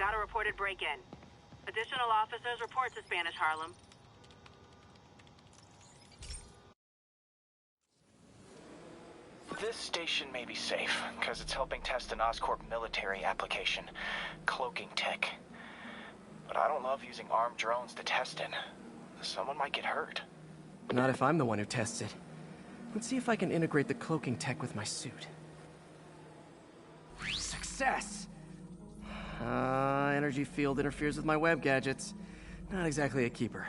got a reported break-in. Additional officers report to Spanish Harlem. This station may be safe, because it's helping test an Oscorp military application, cloaking tech. But I don't love using armed drones to test it. Someone might get hurt. Not if I'm the one who tests it. Let's see if I can integrate the cloaking tech with my suit. Success! Energy field interferes with my web gadgets. Not exactly a keeper.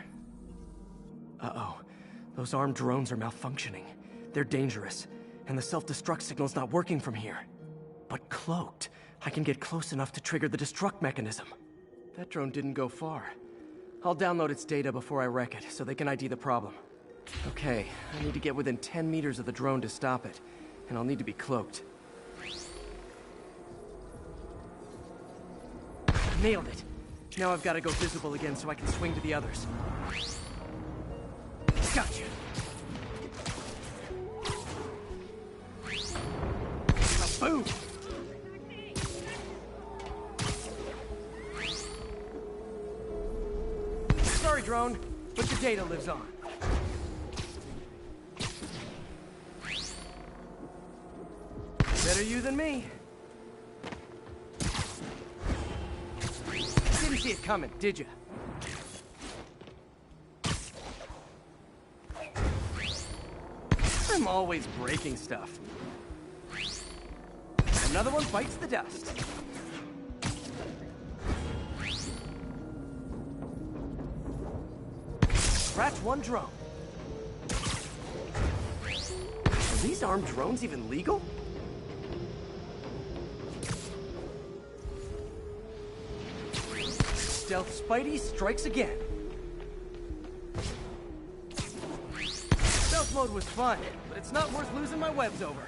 Uh-oh. Those armed drones are malfunctioning. They're dangerous, and the self-destruct signal's not working from here. But cloaked, I can get close enough to trigger the destruct mechanism. That drone didn't go far. I'll download its data before I wreck it, so they can ID the problem. Okay, I need to get within 10 meters of the drone to stop it, and I'll need to be cloaked. Nailed it! Now I've got to go visible again so I can swing to the others. Gotcha! Boom! Sorry, drone, but the data lives on. Better you than me. Didn't see it coming, did you? I'm always breaking stuff. Another one bites the dust. Scratch one drone. Are these armed drones even legal? Stealth Spidey strikes again. Stealth mode was fun, but it's not worth losing my webs over.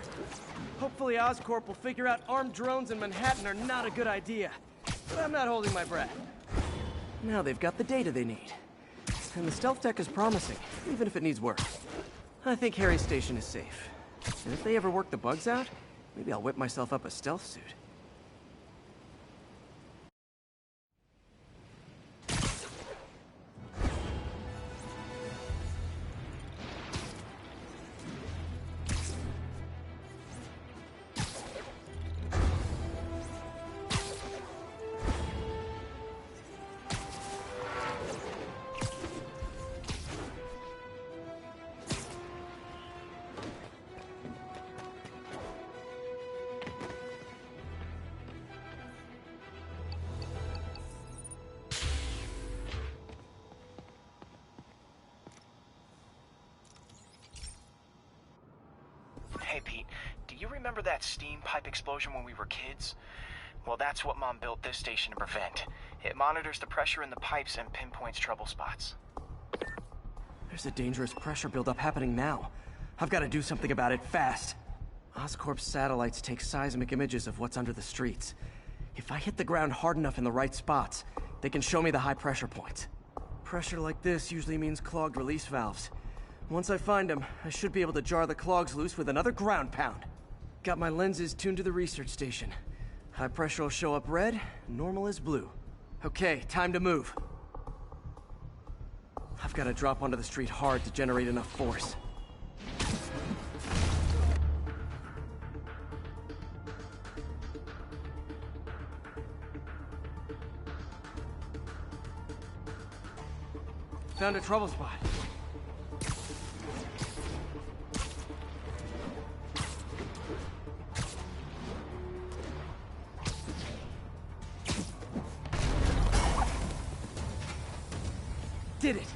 Hopefully Oscorp will figure out armed drones in Manhattan are not a good idea. But I'm not holding my breath. Now they've got the data they need. And the stealth tech is promising, even if it needs work. I think Harry's station is safe. And if they ever work the bugs out, maybe I'll whip myself up a stealth suit. Hey Pete, do you remember that steam pipe explosion when we were kids? Well, that's what Mom built this station to prevent. It monitors the pressure in the pipes and pinpoints trouble spots. There's a dangerous pressure buildup happening now. I've got to do something about it fast. Oscorp's satellites take seismic images of what's under the streets. If I hit the ground hard enough in the right spots, they can show me the high pressure points. Pressure like this usually means clogged release valves. Once I find them, I should be able to jar the clogs loose with another ground pound. Got my lenses tuned to the research station. High pressure will show up red, normal is blue. Okay, time to move. I've got to drop onto the street hard to generate enough force. Found a trouble spot. Did it!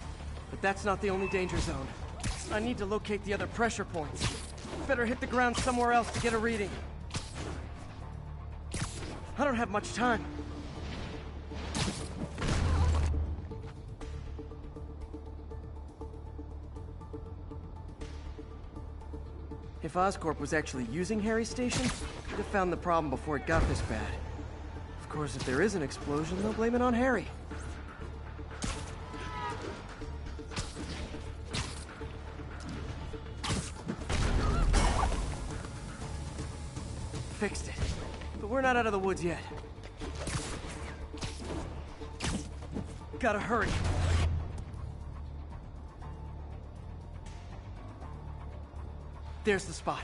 But that's not the only danger zone. I need to locate the other pressure points. Better hit the ground somewhere else to get a reading. I don't have much time. If Oscorp was actually using Harry's station, they'd have found the problem before it got this bad. Of course, if there is an explosion, they'll blame it on Harry. Fixed it. But we're not out of the woods yet. Gotta hurry. There's the spot.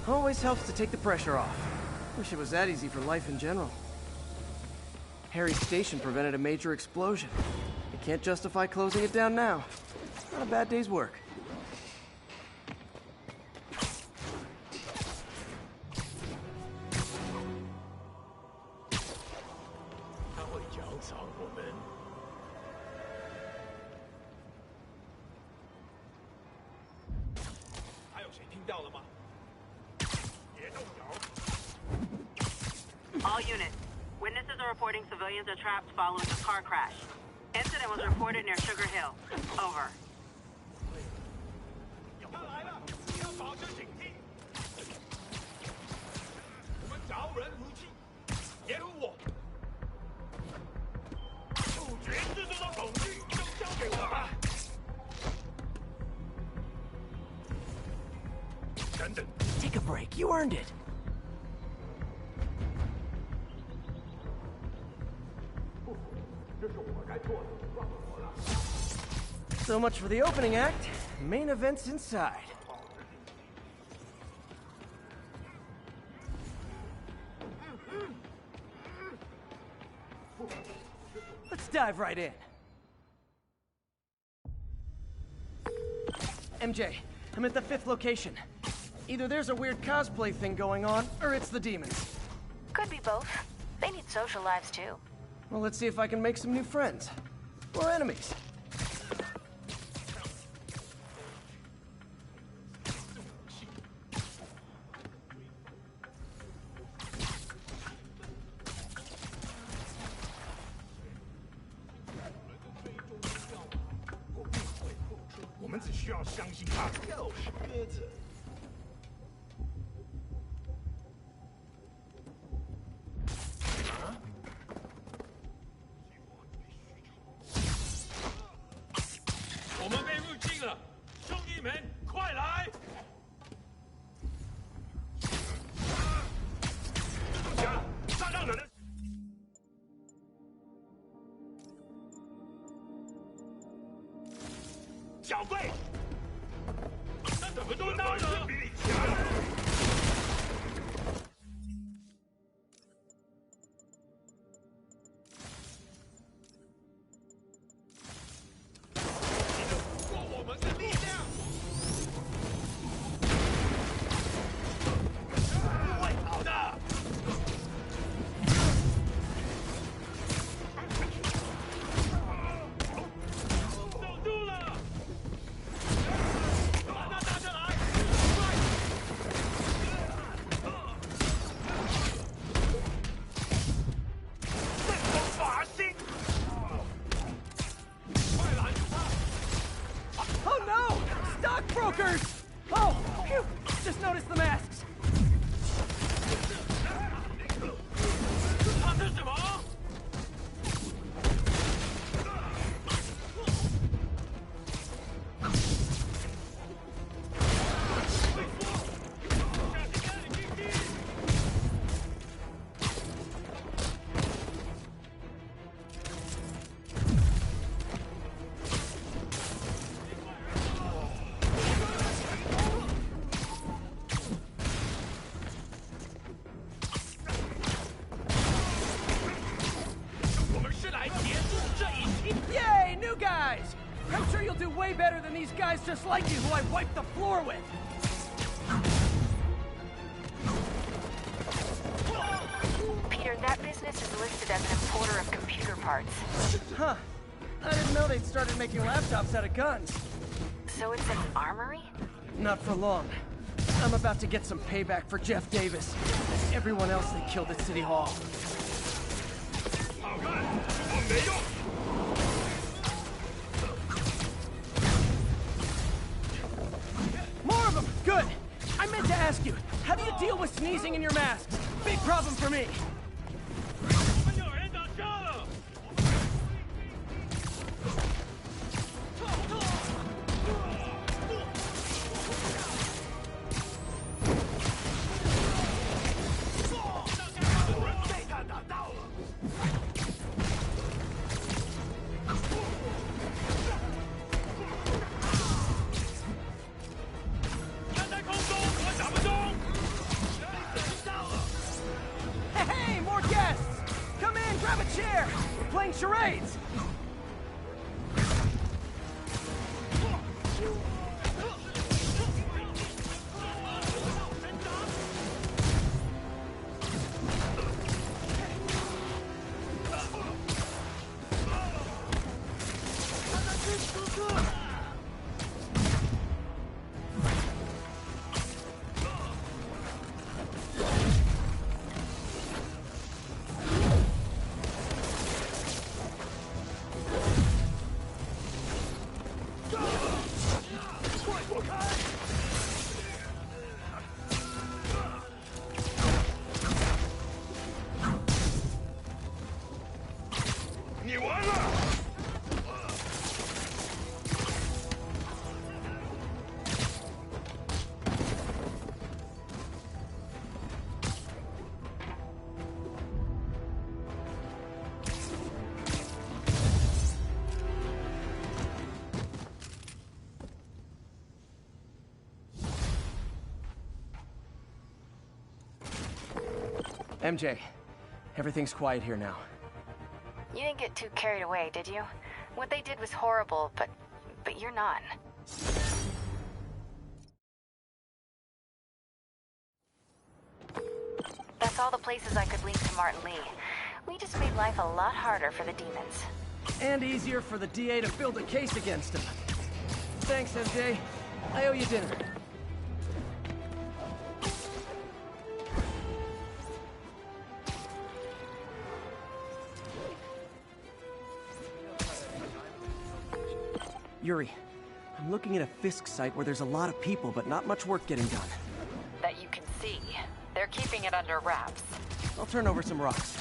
Always helps to take the pressure off. Wish it was that easy for life in general. Harry's station prevented a major explosion. You can't justify closing it down now. Not a bad day's work. All units. Witnesses are reporting civilians are trapped following a car crash. Incident was reported near Sugar Hill. Over. Take a break. You earned it. So much for the opening act. Main event's inside. Let's dive right in. MJ, I'm at the 5th location. Either there's a weird cosplay thing going on, or it's the demons. Could be both. They need social lives too. Well, let's see if I can make some new friends. Or enemies. Oh, phew! Just noticed the masks. Yay, new guys! I'm sure you'll do way better than these guys just like you who I wiped the floor with. Peter, that business is listed as an importer of computer parts. Huh. I didn't know they'd started making laptops out of guns. So it's an armory? Not for long. I'm about to get some payback for Jeff Davis and everyone else they killed at City Hall. More of them! Good! I meant to ask you, how do you deal with sneezing in your masks? Big problem for me! Hey, more guests! Come in, grab a chair! We're playing charades! MJ, everything's quiet here now. You didn't get too carried away, did you? What they did was horrible, but you're not. That's all the places I could link to Martin Lee. We just made life a lot harder for the demons. And easier for the DA to build a case against him. Thanks, MJ. I owe you dinner. Yuri, I'm looking at a Fisk site where there's a lot of people, but not much work getting done. That you can see. They're keeping it under wraps. I'll turn over some rocks.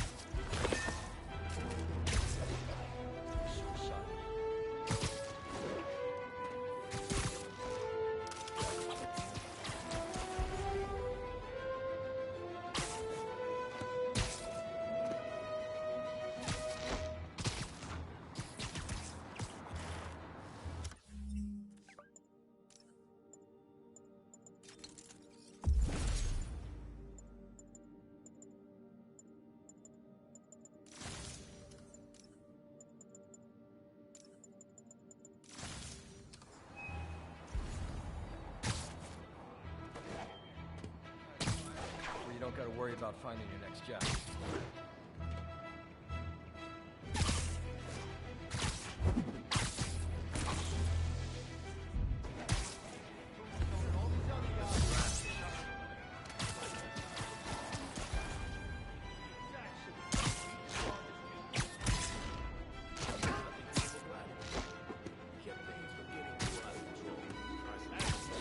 You don't gotta worry about finding your next job.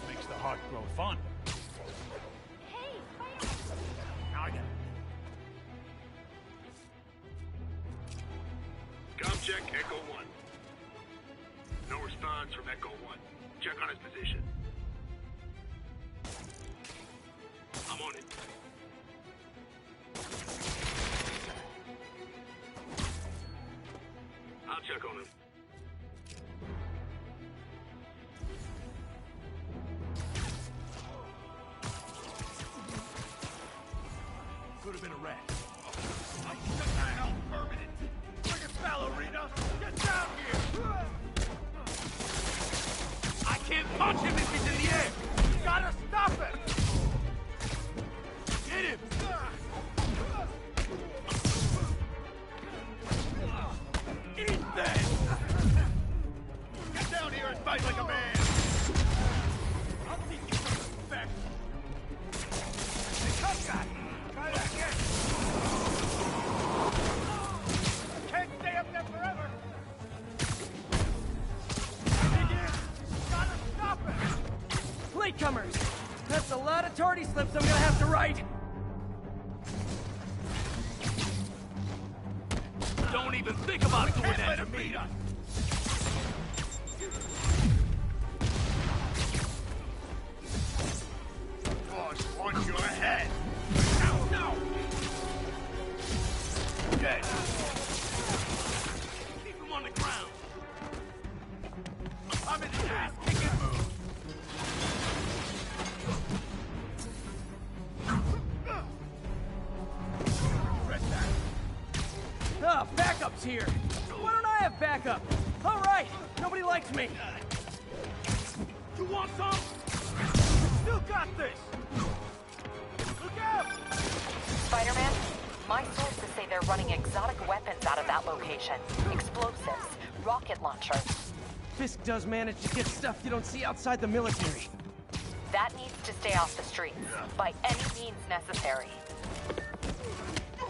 Makes the heart grow fond. Check Echo 1. No response from Echo 1. Check on his position. I'm on it. I'll check on him. Could have been a rat. I shut down permanent. Ballerina, get down here! I can't punch him if he's in the air! You gotta stop him! Get him! Eat that! latecomers. That's a lot of tardy slips I'm gonna have to write. Don't even think about doing that to me! Boss wants your head! No, no! Dead! Keep him on the ground! I'm in the ass-kicking mood! Ah, backup's here. Why don't I have backup? All right, nobody likes me. You want some? Still got this! Look out! Spider-Man, my sources say they're running exotic weapons out of that location. Explosives, rocket launchers. Fisk does manage to get stuff you don't see outside the military. That needs to stay off the streets, by any means necessary.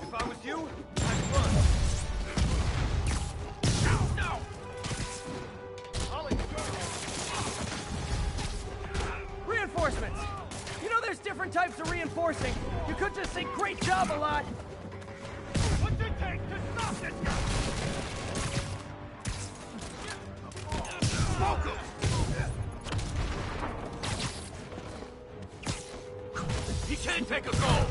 If I was you, I'd run. No! I'll enjoy Reinforcements! You know there's different types of reinforcing. You could just say great job a lot. What's it take to stop this guy? Smoke him! He can't take us all!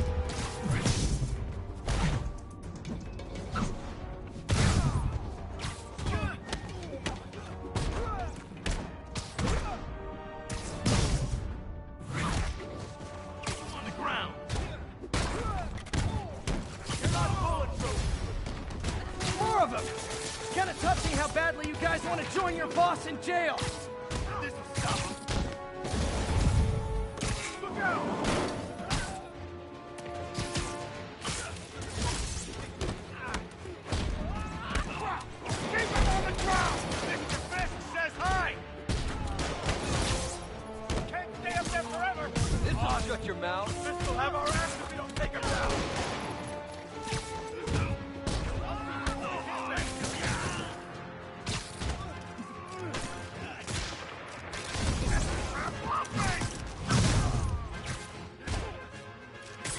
On the ground! You're not bulletproof! More of them! Kinda touchy how badly you guys want to join your boss in jail. This will stop him! Look out! Keep him on the ground! Mr. Fisk says hi! Can't stay up there forever! This will shut your mouth. Fisk will have our ass if we don't take him down!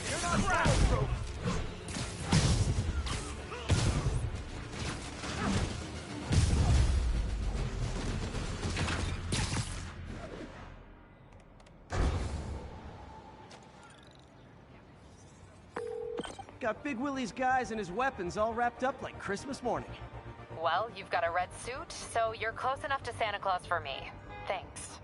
You're not ground-proof! Got Big Willie's guys and his weapons all wrapped up like Christmas morning. Well, you've got a red suit, so you're close enough to Santa Claus for me. Thanks.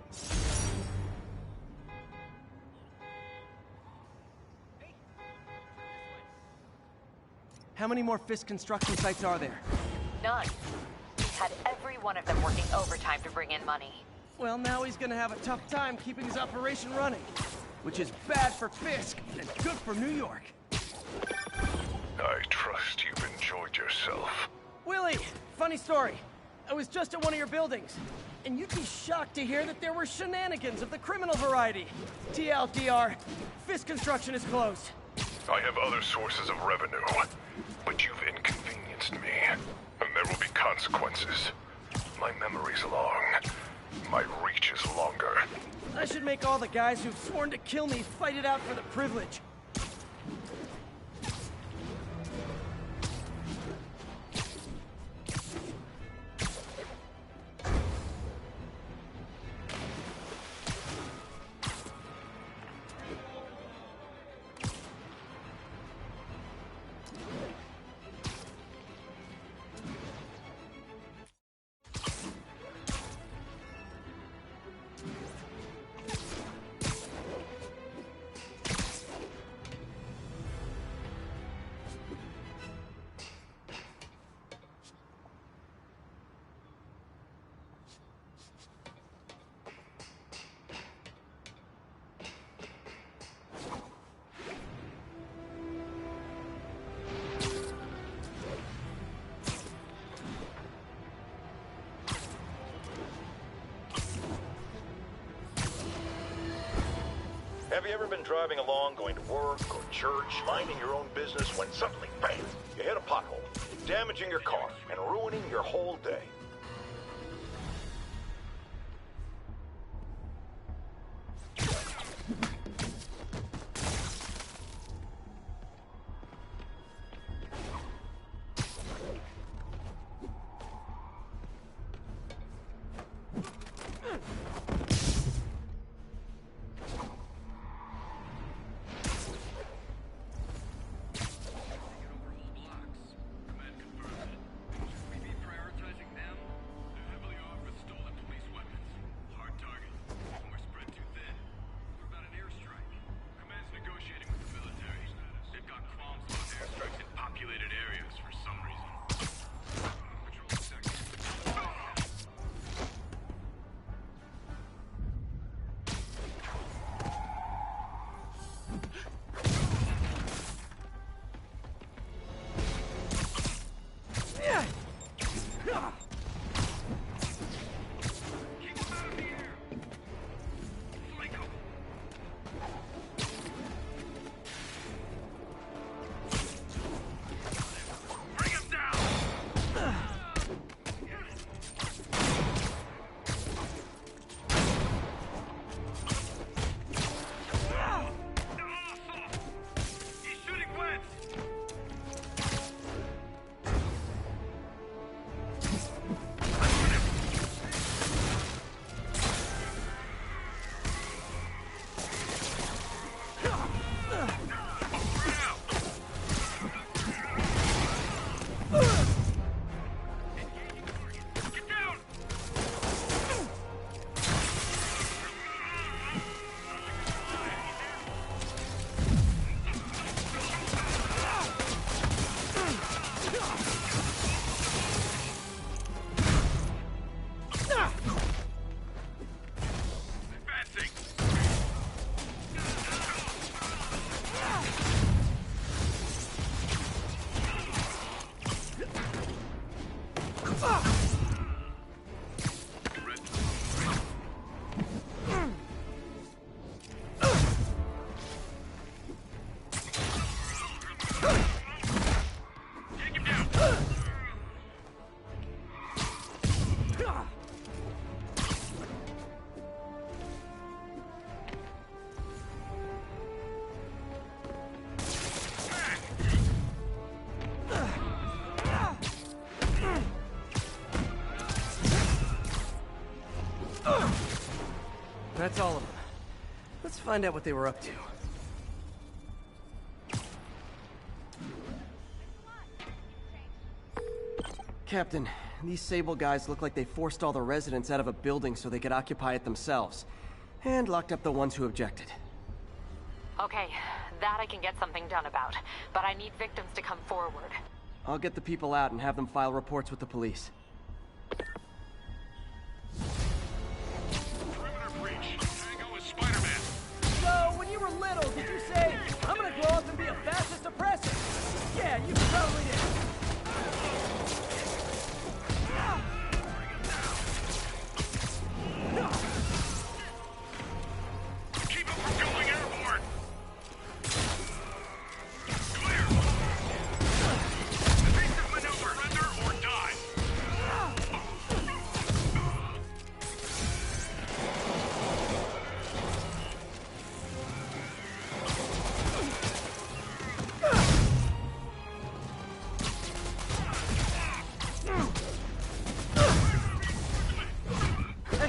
How many more Fisk construction sites are there? None. He's had every one of them working overtime to bring in money. Well, now he's gonna have a tough time keeping his operation running. Which is bad for Fisk and good for New York. I trust you've enjoyed yourself. Willie, funny story. I was just at one of your buildings, and you'd be shocked to hear that there were shenanigans of the criminal variety. TLDR, Fisk Construction is closed. I have other sources of revenue, but you've inconvenienced me, and there will be consequences. My memory's long. My reach is longer. I should make all the guys who've sworn to kill me fight it out for the privilege. Have you ever been driving along, going to work or church, minding your own business, when suddenly, bam, you hit a pothole, damaging your car and ruining your whole day? That's all of them. Let's find out what they were up to. Captain, these Sable guys look like they forced all the residents out of a building so they could occupy it themselves. And locked up the ones who objected. Okay, that I can get something done about. But I need victims to come forward. I'll get the people out and have them file reports with the police. So, when you were little, did you say, I'm gonna grow up and be a fascist oppressor? Yeah, you totally did. Keep them from going airborne! Clear! Evasive maneuver, surrender or die!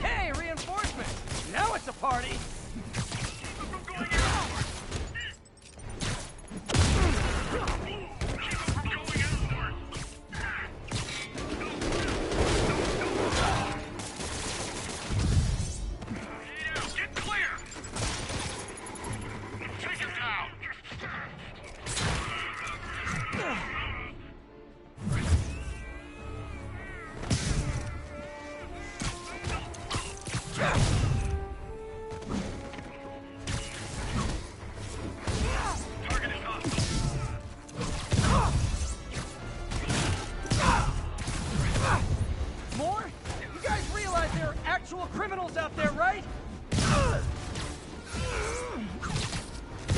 Hey, reinforcement! Now it's a party! Get clear! Take him down! Target is up. More? You guys realize there are actual criminals out there, right? The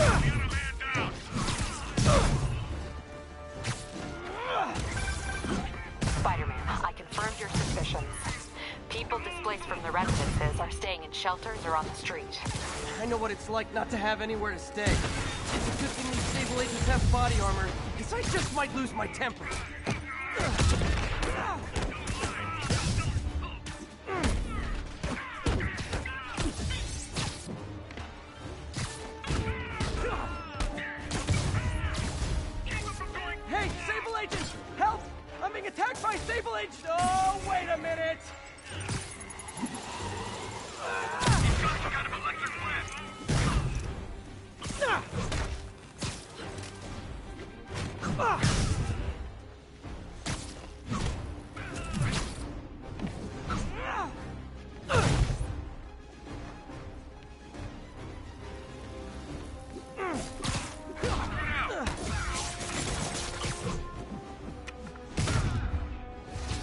other man down! Spider-Man, I confirmed your suspicions. People displaced from the residences are staying in shelters or on the street. I know what it's like not to have anywhere to stay. It's a good thing these Sable agents have body armor, because I just might lose my temper. Hey, Sable agents! Help! I'm being attacked by Sable agents! Oh, wait a minute! He's got some kind of electric blast!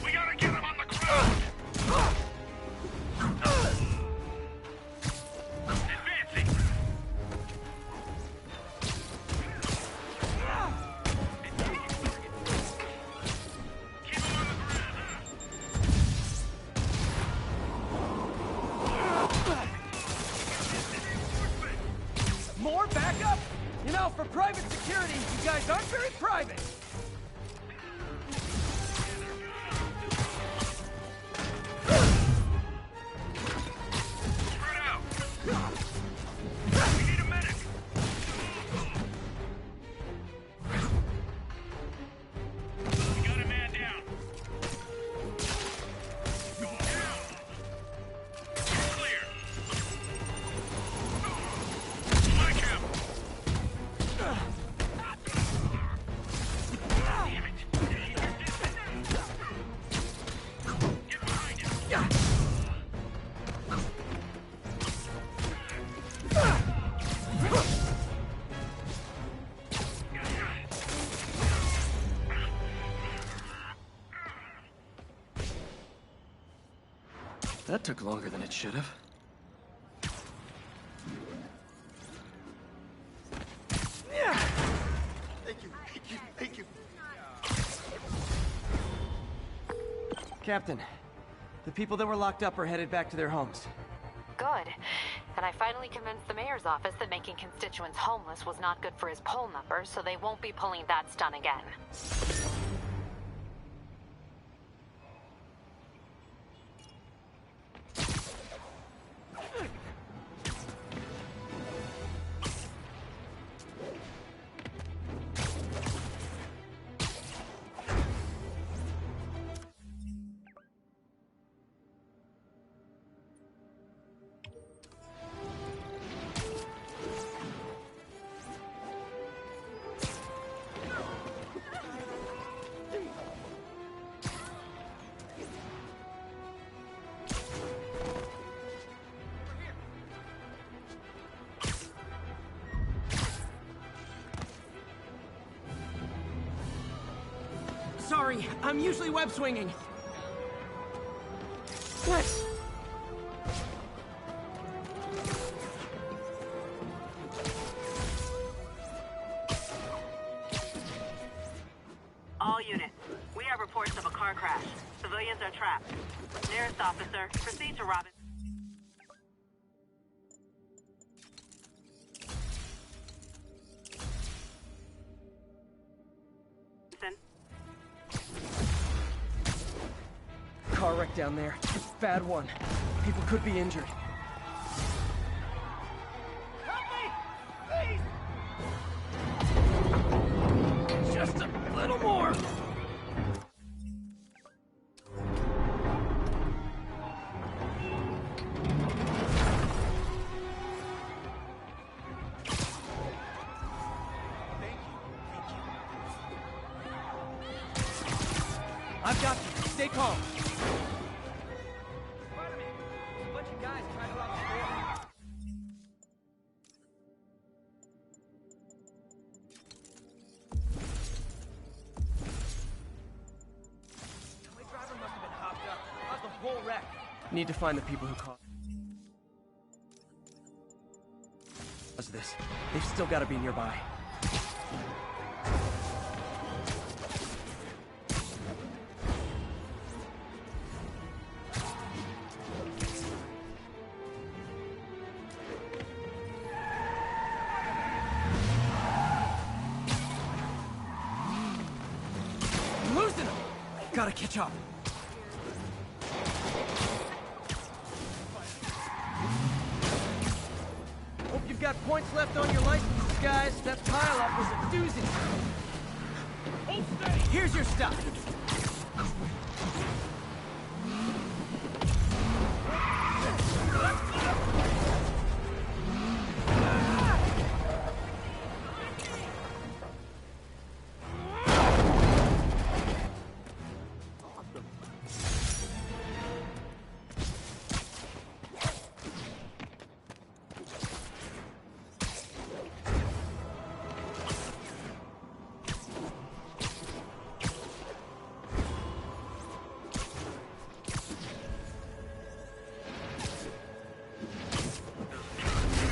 We gotta get him on the ground! Advancing! Keep him on the ground! More backup? You know, for private security, you guys aren't very private. Spread out! We need a medic! We got a man down! Go down! You're clear! Like him! That took longer than it should have. Thank you. Thank you. Captain, the people that were locked up are headed back to their homes. Good. And I finally convinced the mayor's office that making constituents homeless was not good for his poll numbers, so they won't be pulling that stunt again. Sorry, I'm usually web swinging. What? All units, we have reports of a car crash. Civilians are trapped. Nearest officer, proceed to Robin. Car wreck down there. Bad one. People could be injured. Help me! Please! Just a little more! I've got you. Stay calm. Spider-Man, there's a bunch of guys trying to rob the store. The driver must have been hopped up. Caused the whole wreck. Need to find the people who caused this. They've still got to be nearby. I'm losing them! Gotta catch up. Hope you've got points left on your licenses, guys. That pileup was a doozy. Hold steady! Here's your stuff.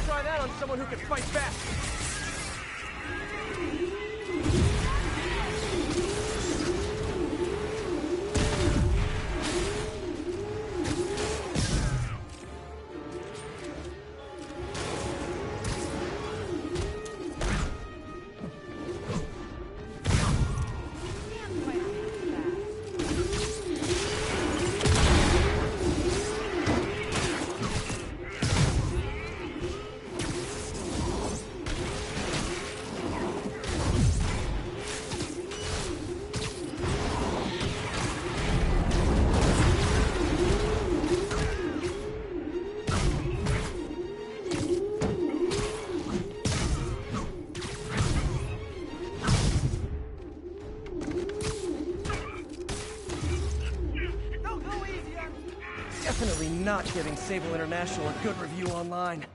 Try that on someone who can fight back. Definitely not giving Sable International a good review online.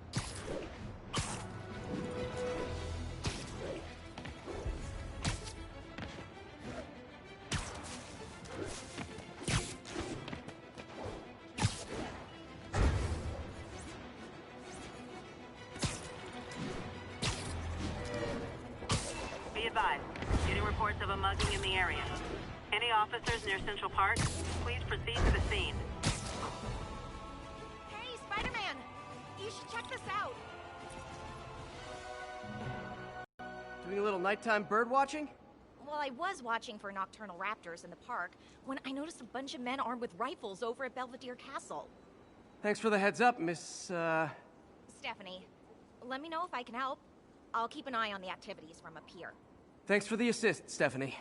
reports of a mugging in the area. Any officers near Central Park, please proceed to the scene. Hey, Spider-Man! You should check this out. Doing a little nighttime bird watching? Well, I was watching for nocturnal raptors in the park when I noticed a bunch of men armed with rifles over at Belvedere Castle. Thanks for the heads up, Miss, Stephanie, let me know if I can help. I'll keep an eye on the activities from up here. Thanks for the assist, Stephanie.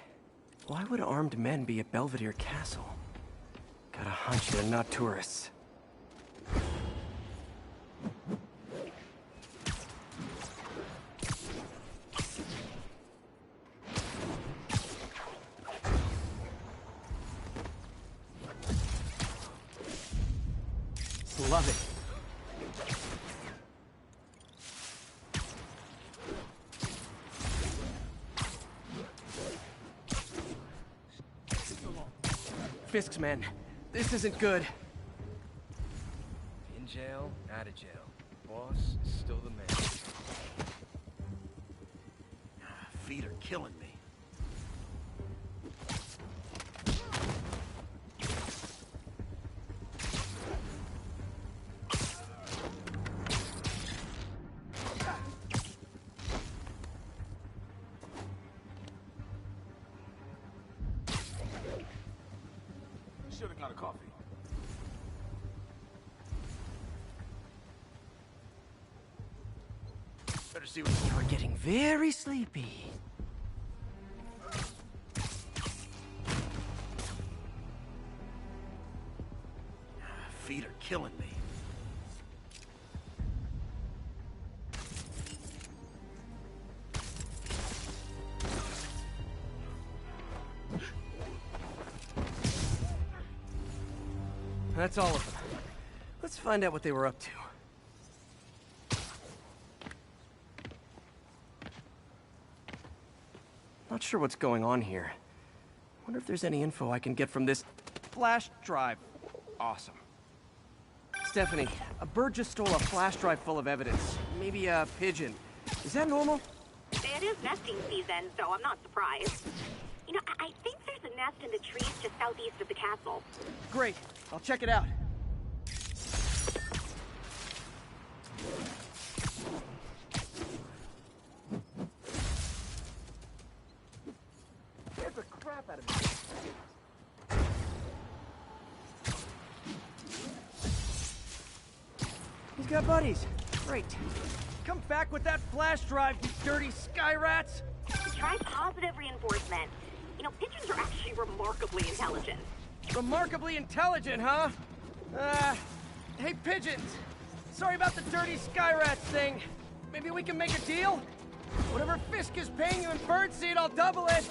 Why would armed men be at Belvedere Castle? Got a hunch they're not tourists. Love it. Fisk's men. This isn't good. In jail, out of jail. Boss is still the man. Feet are killing me. Should have got a coffee. Better see what You're getting very sleepy. feet are killing me. That's all of them. Let's find out what they were up to. Not sure what's going on here. Wonder if there's any info I can get from this flash drive. Awesome. Stephanie, a bird just stole a flash drive full of evidence. Maybe a pigeon. Is that normal? It is nesting season, so I'm not surprised. You know, I think there's a nest in the trees just southeast of the castle. Great. I'll check it out. Scared the crap out of me. He's got buddies. Great. Come back with that flash drive, you dirty sky rats! Try positive reinforcement. You know, pigeons are actually remarkably intelligent. Remarkably intelligent, huh? Hey, pigeons. Sorry about the dirty sky rats thing. Maybe we can make a deal? Whatever Fisk is paying you in birdseed, I'll double it.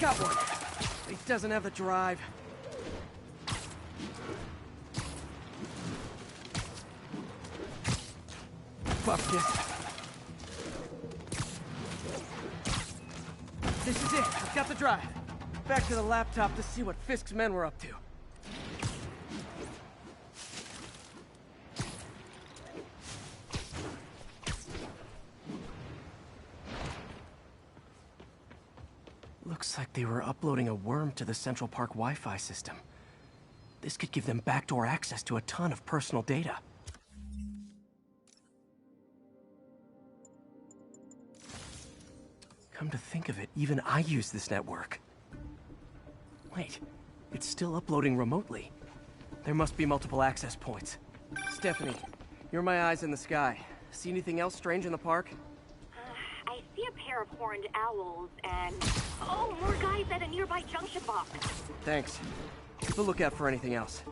Got one. He doesn't have the drive. Fuck this. This is it. I've got the drive. Back to the laptop to see what Fisk's men were up to. Looks like they were uploading a worm to the Central Park Wi-Fi system. This could give them backdoor access to a ton of personal data. Come to think of it, even I use this network. Wait, it's still uploading remotely. There must be multiple access points. Stephanie, you're my eyes in the sky. See anything else strange in the park? I see a pair of horned owls and... oh, more guys at a nearby junction box. Thanks. Keep a lookout for anything else.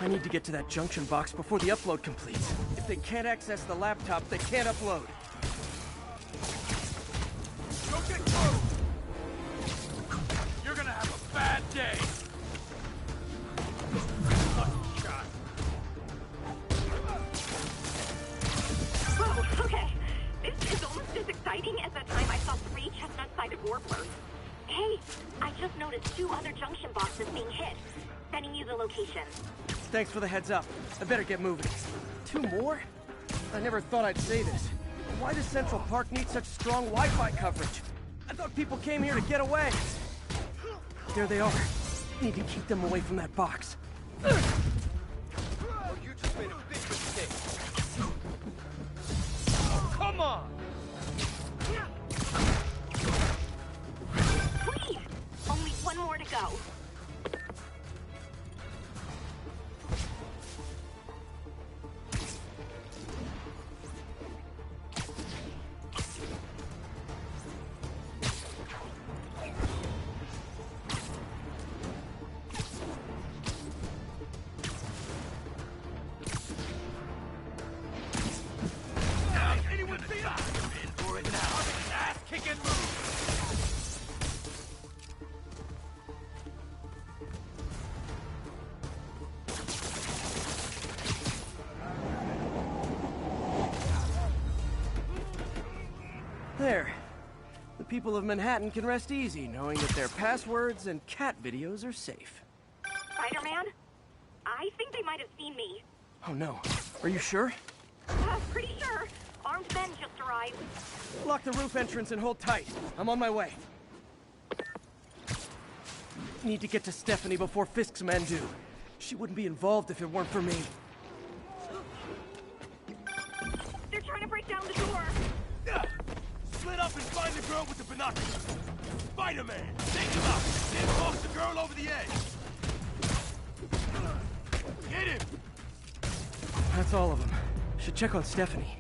I need to get to that junction box before the upload completes. If they can't access the laptop, they can't upload. Don't get close! You're gonna have a bad day! Lucky shot. Whoa, okay. This is almost as exciting as the time I saw 3 chestnut-sided warblers. Hey, I just noticed 2 location. Thanks for the heads up. I better get moving. 2 more? I never thought I'd say this. Why does Central Park need such strong Wi-Fi coverage? I thought people came here to get away. There they are. Need to keep them away from that box. Oh, you just made a big mistake. Oh, come on! Please! Only 1 more to go. There. The people of Manhattan can rest easy knowing that their passwords and cat videos are safe. Spider-Man? I think they might have seen me. Oh no. Are you sure? Pretty sure. Armed men just arrived. Lock the roof entrance and hold tight. I'm on my way. Need to get to Stephanie before Fisk's men do. She wouldn't be involved if it weren't for me. They're trying to break down the door. Split up and find the girl with the binoculars. Spider-Man, take him out. Then toss the girl over the edge. Get him! That's all of them. Should check on Stephanie.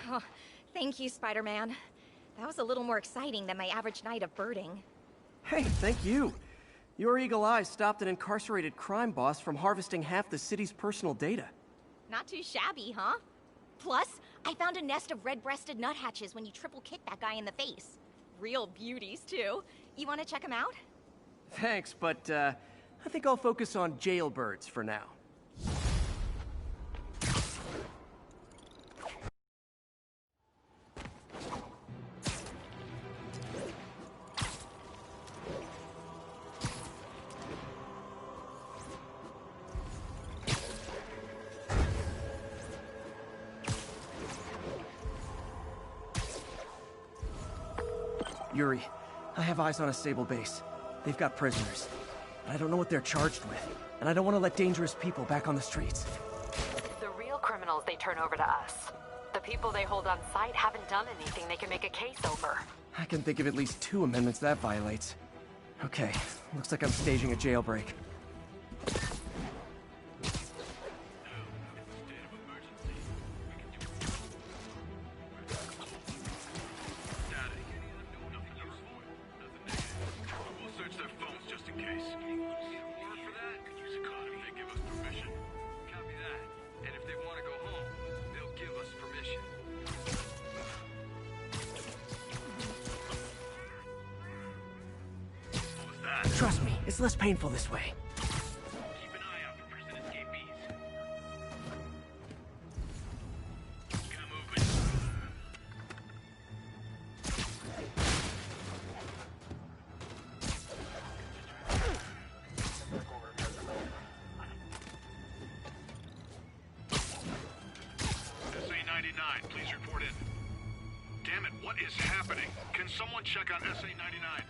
Oh, thank you, Spider-Man. That was a little more exciting than my average night of birding. Hey, thank you. Your eagle eyes stopped an incarcerated crime boss from harvesting half the city's personal data. Not too shabby, huh? Plus, I found a nest of red-breasted nuthatches when you triple-kicked that guy in the face. Real beauties, too. You want to check them out? Thanks, but I think I'll focus on jailbirds for now. Yuri, I have eyes on a stable base. They've got prisoners. But I don't know what they're charged with. And I don't want to let dangerous people back on the streets. The real criminals they turn over to us. The people they hold on site haven't done anything they can make a case over. I can think of at least 2 amendments that violates. Okay, looks like I'm staging a jailbreak. Trust me, it's less painful this way. Keep an eye out for prison escapees. Get moving. SA-99, please report in. Damn it, what is happening? Can someone check on SA-99?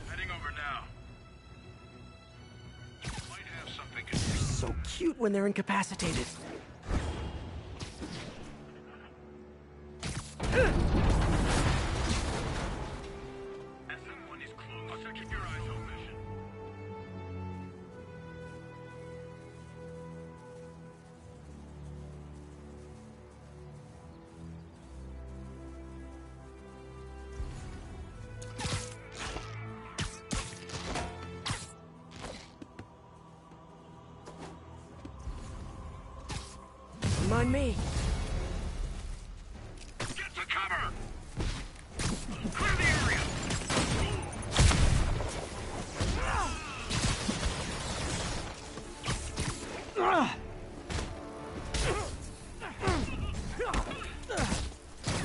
Heading over now. Might have something. So cute when they're incapacitated. SM-1 is closed. I'll check your eyes on mission. Mind me. Get to cover! Clear the area!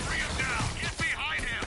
Bring him down! Get behind him!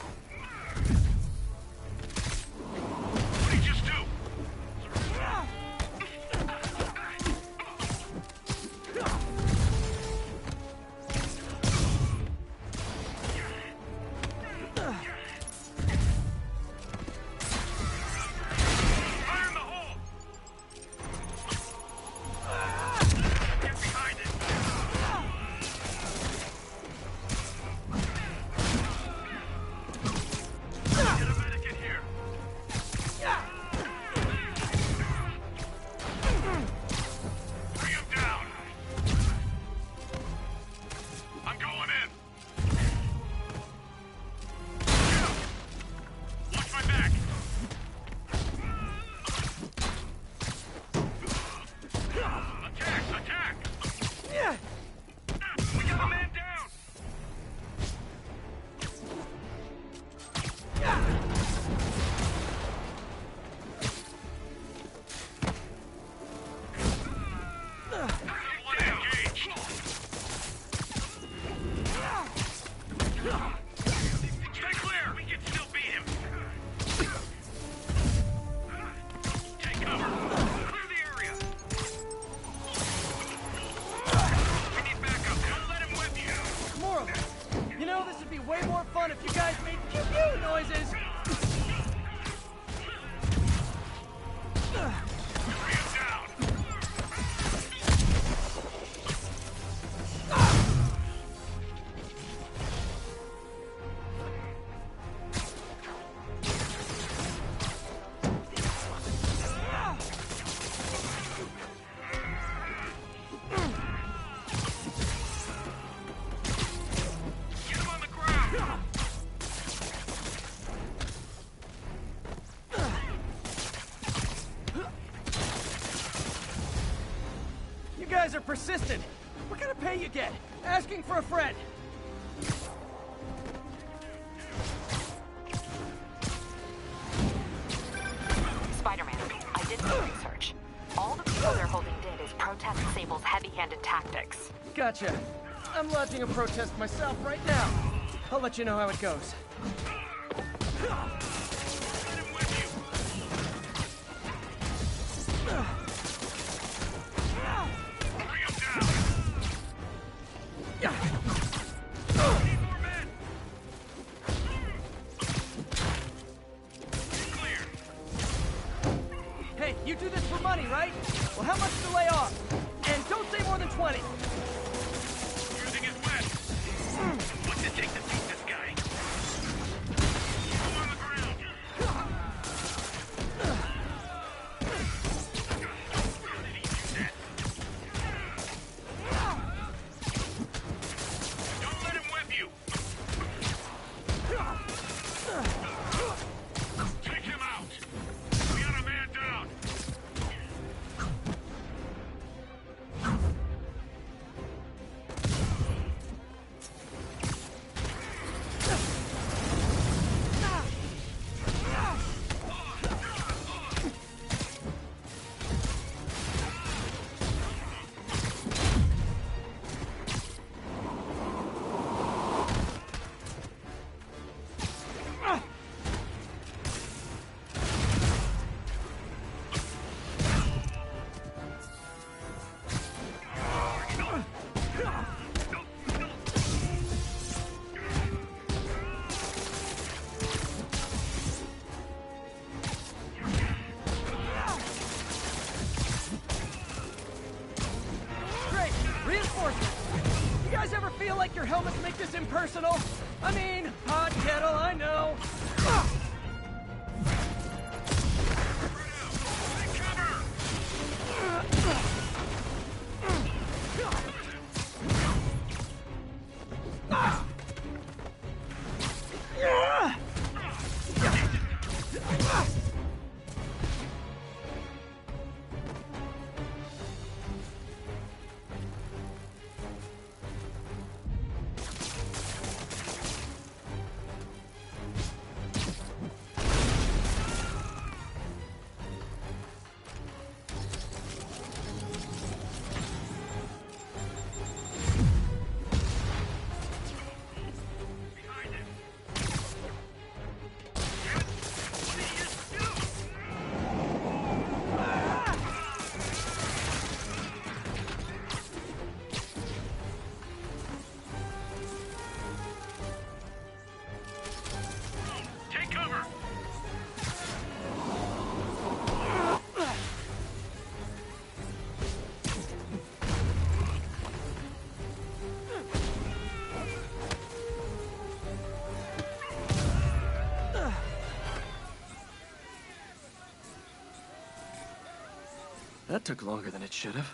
guys are persistent. What kind of pay you get? Asking for a friend. Spider-Man, I did some research. All the people they're holding did is protest Sable's heavy-handed tactics. Gotcha. I'm lodging a protest myself right now. I'll let you know how it goes. Hey, you do this for money, right? Well, how much to lay off? And don't say more than 20. Everything is wet. What's it take to beat this guy? Go on the ground. How did he do that? Don't let him whip you. Take him out. We got a man down. Great! Reinforcements! You guys ever feel like your helmets make this impersonal? I mean, hot kettle, I know. Take cover. That took longer than it should have.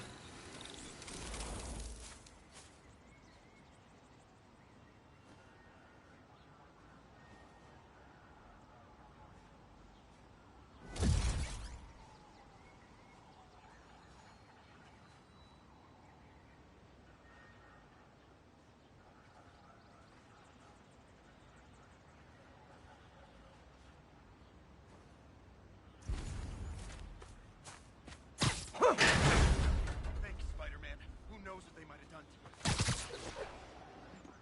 Thanks, Spider-Man. Who knows what they might have done to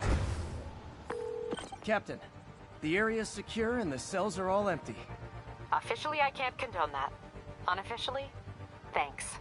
us. Captain, the area's secure and the cells are all empty. Officially, I can't condone that. Unofficially, thanks.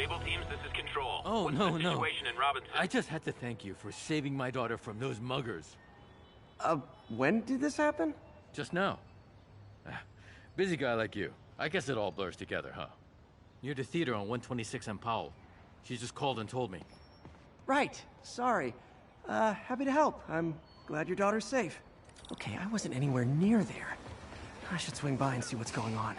Able teams, this is Control. Oh, What's no, the no. situation in Robinson? I just had to thank you for saving my daughter from those muggers. When did this happen? Just now. Busy guy like you. I guess it all blurs together, huh? Near the theater on 126 and Powell. She just called and told me. Right. Sorry. Happy to help. I'm glad your daughter's safe. Okay, I wasn't anywhere near there. I should swing by and see what's going on.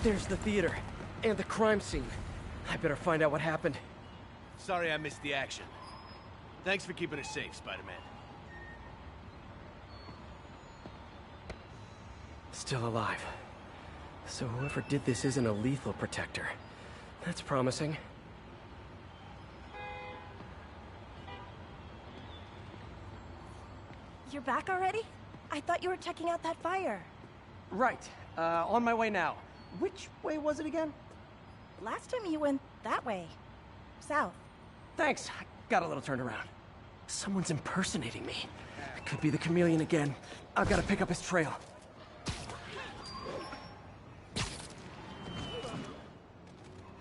There's the theater, and the crime scene. I better find out what happened. Sorry I missed the action. Thanks for keeping us safe, Spider-Man. Still alive. So whoever did this isn't a lethal protector. That's promising. You're back already? I thought you were checking out that fire. Right. On my way now. Which way was it again? Last time you went that way. South. Thanks. I got a little turned around. Someone's impersonating me. It could be the chameleon again. I've got to pick up his trail.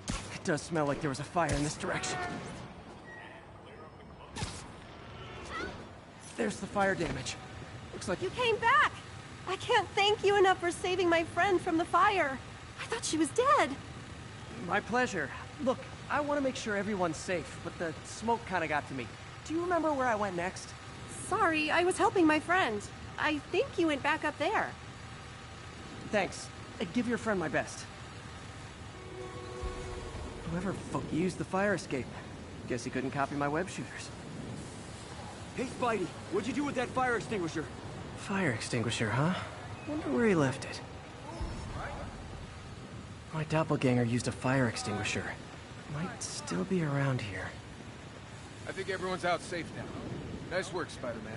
It does smell like there was a fire in this direction. There's the fire damage. Looks like... You came back! I can't thank you enough for saving my friend from the fire. I thought she was dead. My pleasure. Look, I want to make sure everyone's safe, but the smoke kind of got to me. Do you remember where I went next? Sorry, I was helping my friend. I think you went back up there. Thanks. Give your friend my best. Whoever used the fire escape. Guess he couldn't copy my web shooters. Hey, Spidey, what'd you do with that fire extinguisher? Fire extinguisher, huh? Wonder where he left it. My doppelganger used a fire extinguisher. Might still be around here. I think everyone's out safe now. Nice work, Spider-Man.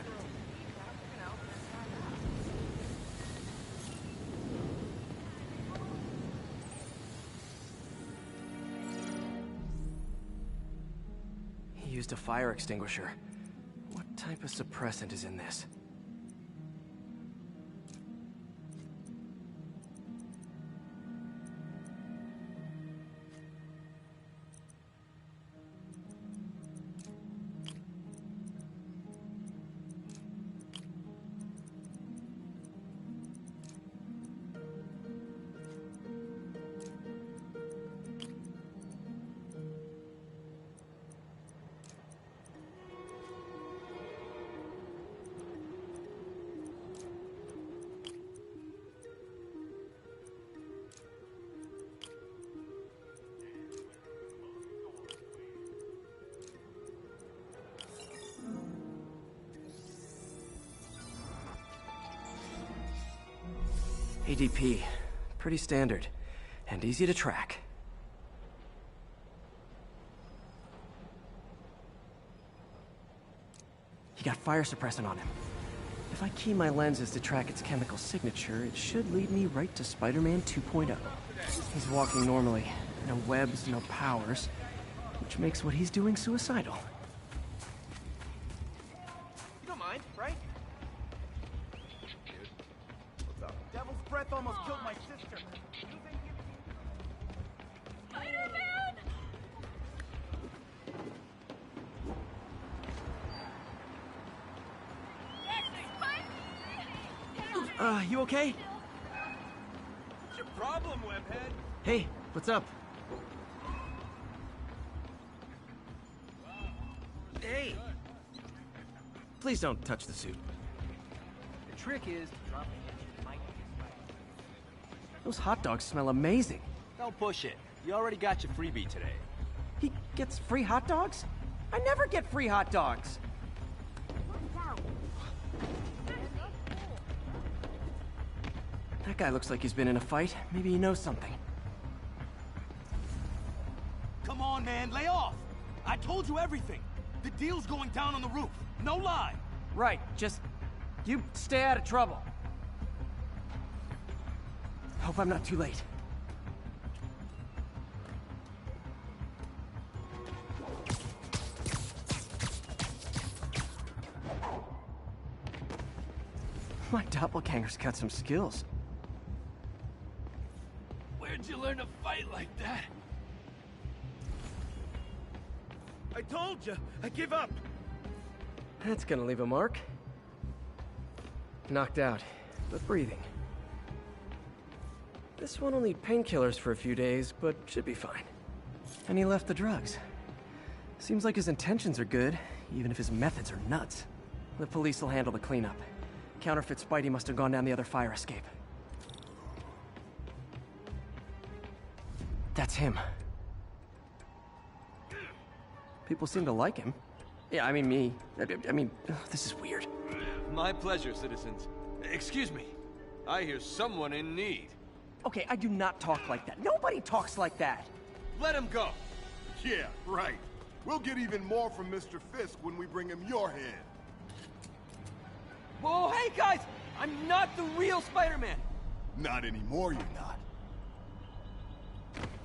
He used a fire extinguisher. What type of suppressant is in this? ADP. Pretty standard. And easy to track. He got fire suppressant on him. If I key my lenses to track its chemical signature, it should lead me right to Spider-Man 2.0. He's walking normally. No webs, no powers. Which makes what he's doing suicidal. You don't mind, right? Devil's breath almost killed my sister. You okay? What's your problem, Webhead? Hey, what's up? Hey! Please don't touch the suit. The trick is to drop it. Those hot dogs smell amazing. Don't push it. You already got your freebie today. He gets free hot dogs? I never get free hot dogs. That guy looks like he's been in a fight. Maybe he knows something. Come on, man, lay off! I told you everything. The deal's going down on the roof. No lie. Right, just... you stay out of trouble. Hope I'm not too late. My doppelganger's got some skills. Where'd you learn to fight like that? I told you, I give up. That's gonna leave a mark. Knocked out, but breathing. This one will need painkillers for a few days, but should be fine. And he left the drugs. Seems like his intentions are good, even if his methods are nuts. The police will handle the cleanup. Counterfeit Spidey must have gone down the other fire escape. That's him. People seem to like him. Yeah, I mean me. I mean, this is weird. My pleasure, citizens. Excuse me. I hear someone in need. Okay, I do not talk like that. Nobody talks like that. Let him go. Yeah, right. We'll get even more from Mr. Fisk when we bring him your head. Whoa, hey guys! I'm not the real Spider-Man! Not anymore, you're not.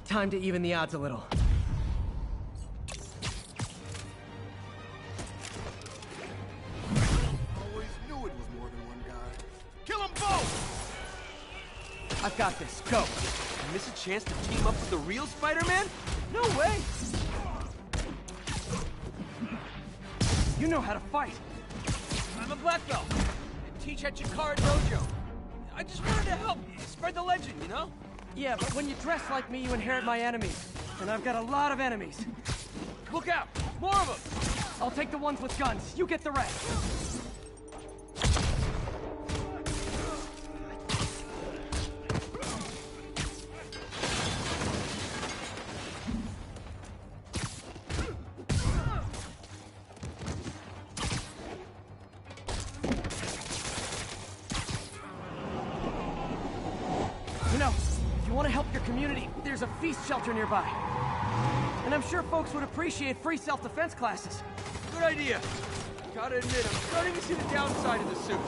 Time to even the odds a little. Always knew it was more than one guy. Kill them both! I've got this. Go! You miss a chance to team up with the real Spider-Man? No way! You know how to fight! I'm a black belt. I teach at Chikara Dojo. I just wanted to help spread the legend, you know? Yeah, but when you dress like me, you inherit my enemies. And I've got a lot of enemies. Look out! More of them! I'll take the ones with guns. You get the rest. You know, if you want to help your community, there's a feast shelter nearby. And I'm sure folks would appreciate free self-defense classes. Good idea. Gotta admit, I'm starting to see the downside of the suit.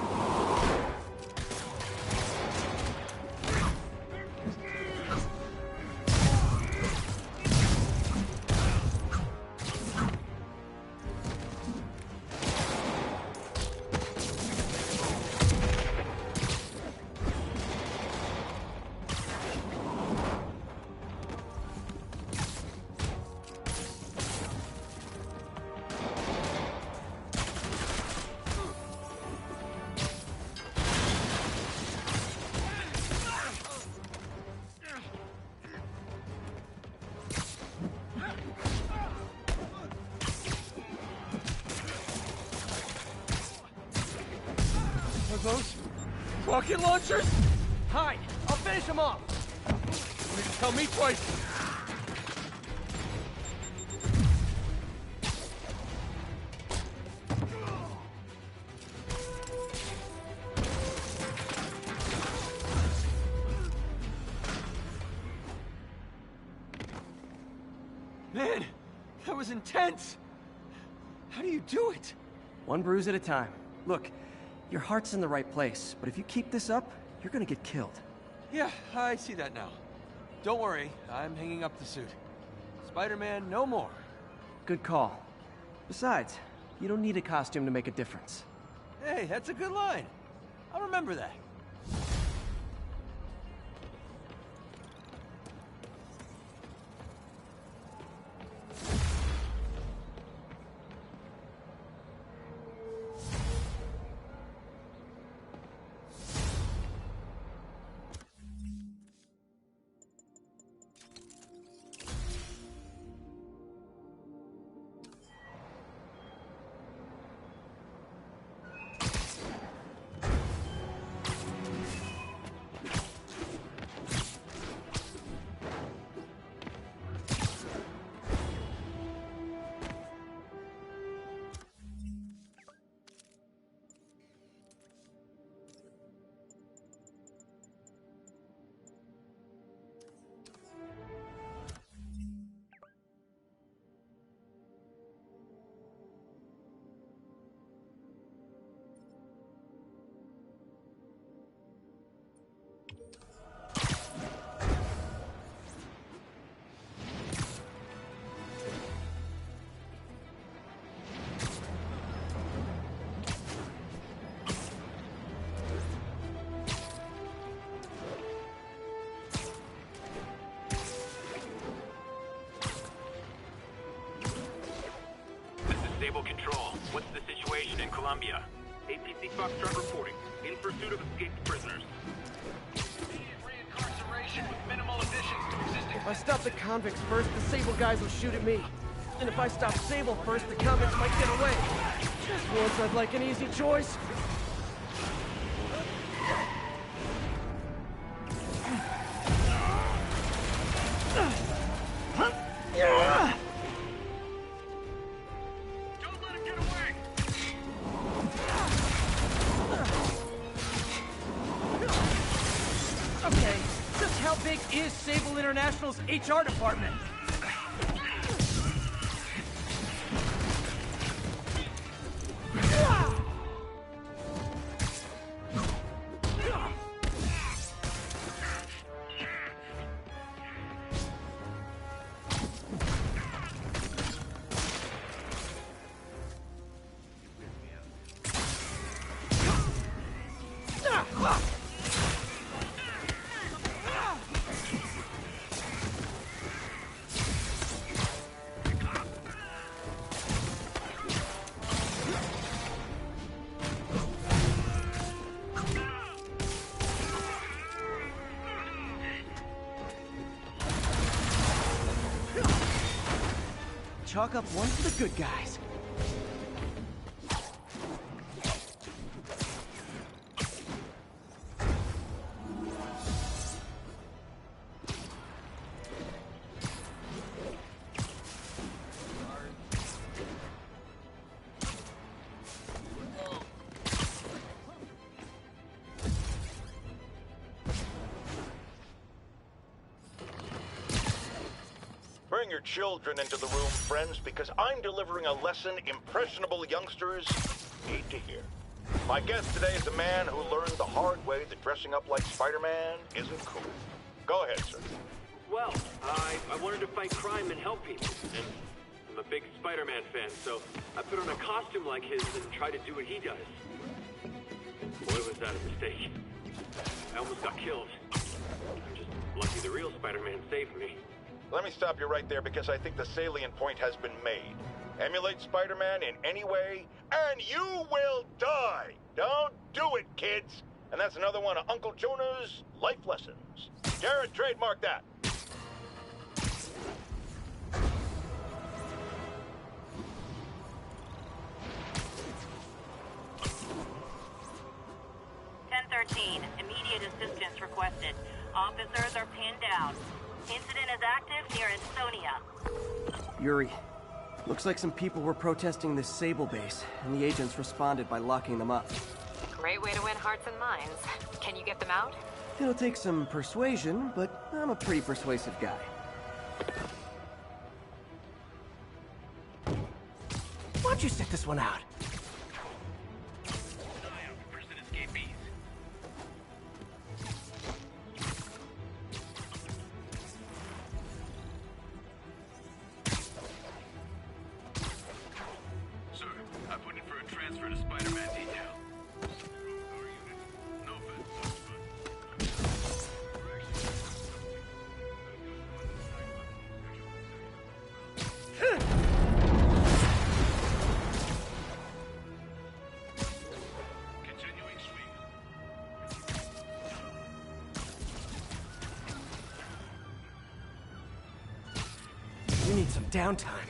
Are those rocket launchers? Hide! I'll finish them off! You didn't tell me twice! Man, that was intense! How do you do it? One bruise at a time. Look, your heart's in the right place, but if you keep this up, you're gonna get killed. Yeah, I see that now. Don't worry, I'm hanging up the suit. Spider-Man, no more. Good call. Besides, you don't need a costume to make a difference. Hey, that's a good line. I'll remember that. Sable Control. What's the situation in Colombia? APC Foxtrot reporting. In pursuit of escaped prisoners. Reincarceration with minimal additions to existing... If I stop the convicts first, the Sable guys will shoot at me. And if I stop Sable first, the convicts might get away. Just once I'd like an easy choice. Okay, just how big is Sable International's HR department? Chalk up one for the good guys. Bring your children into the room, friends, because I'm delivering a lesson impressionable youngsters need to hear. My guest today is a man who learned the hard way that dressing up like Spider-Man isn't cool. Go ahead, sir. Well, I wanted to fight crime and help people, and I'm a big Spider-Man fan, so I put on a costume like his and tried to do what he does. Boy, was that a mistake. I almost got killed. I'm just lucky the real Spider-Man saved me. Let me stop you right there because I think the salient point has been made. Emulate Spider-Man in any way, and you will die! Don't do it, kids! And that's another one of Uncle Jonah's life lessons. Jared, trademark that. Immediate assistance requested. Officers are pinned down. Incident is active near Ansonia. Yuri, looks like some people were protesting this Sable base, and the agents responded by locking them up. Great way to win hearts and minds. Can you get them out? It'll take some persuasion, but I'm a pretty persuasive guy. Why don't you sit this one out? You need some downtime.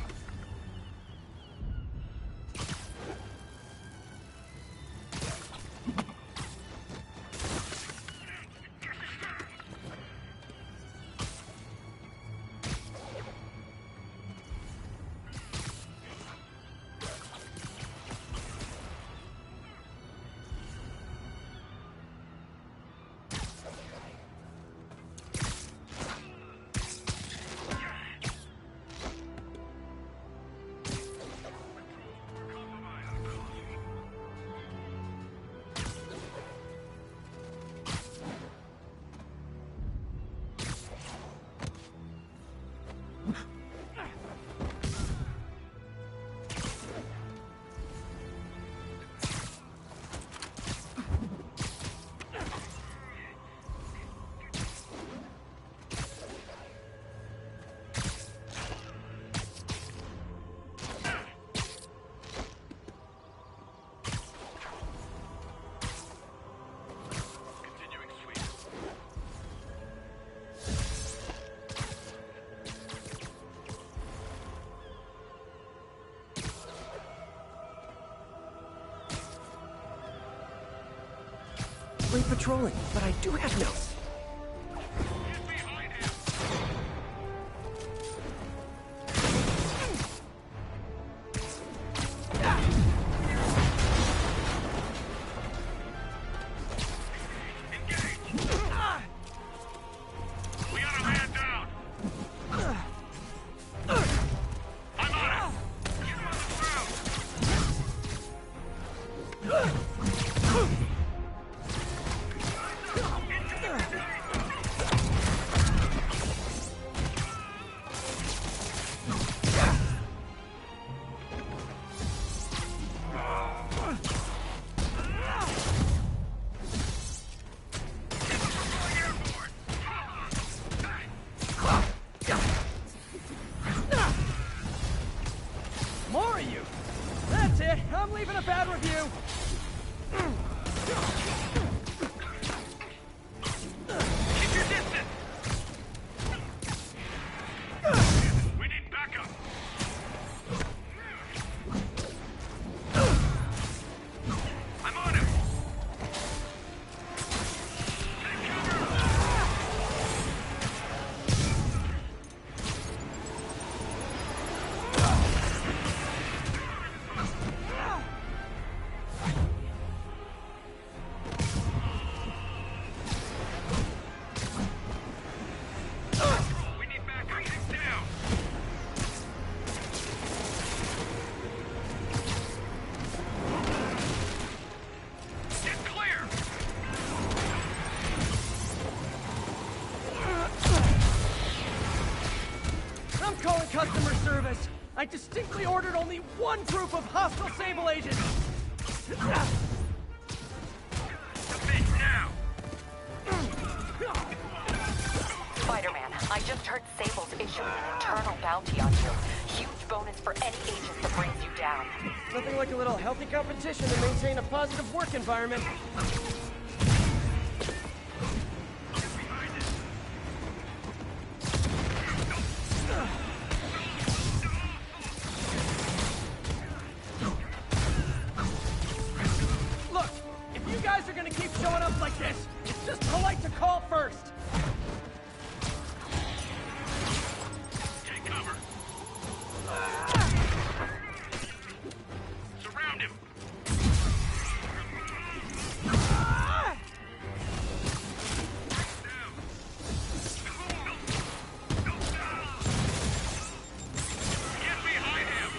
great patrolling, but I do have notes. I'm leaving a bad review. Keep your distance. We need backup. I'm on him. Calling customer service. I distinctly ordered only one group of hostile Sable agents. Spider-Man, I just heard Sable's issuing an internal bounty on you. Huge bonus for any agent that brings you down. Nothing like a little healthy competition to maintain a positive work environment. Showing up like this, it's just polite to call first. Take cover. Surround him. Get behind him.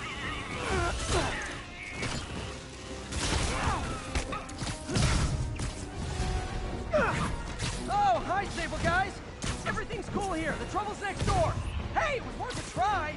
Oh, hi, Sable guys. Everything's cool here. The trouble's next door. Hey, it was worth a try.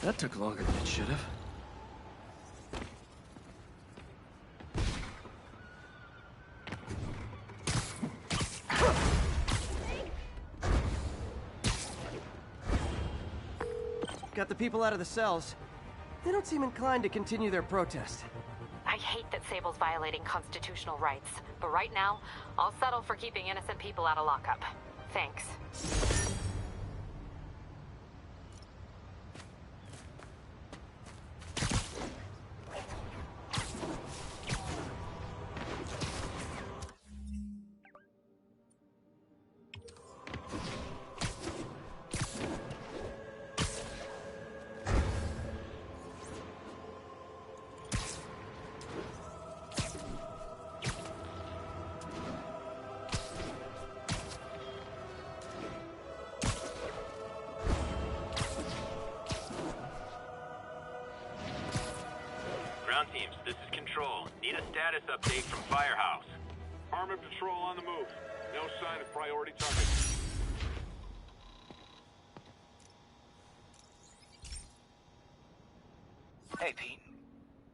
That took longer than it should have. Got the people out of the cells. They don't seem inclined to continue their protest. I hate that Sable's violating constitutional rights, but right now, I'll settle for keeping innocent people out of lockup. Thanks. teams. This is Control. Need a status update from Firehouse. Armored patrol on the move. No sign of priority targets. Hey, Pete.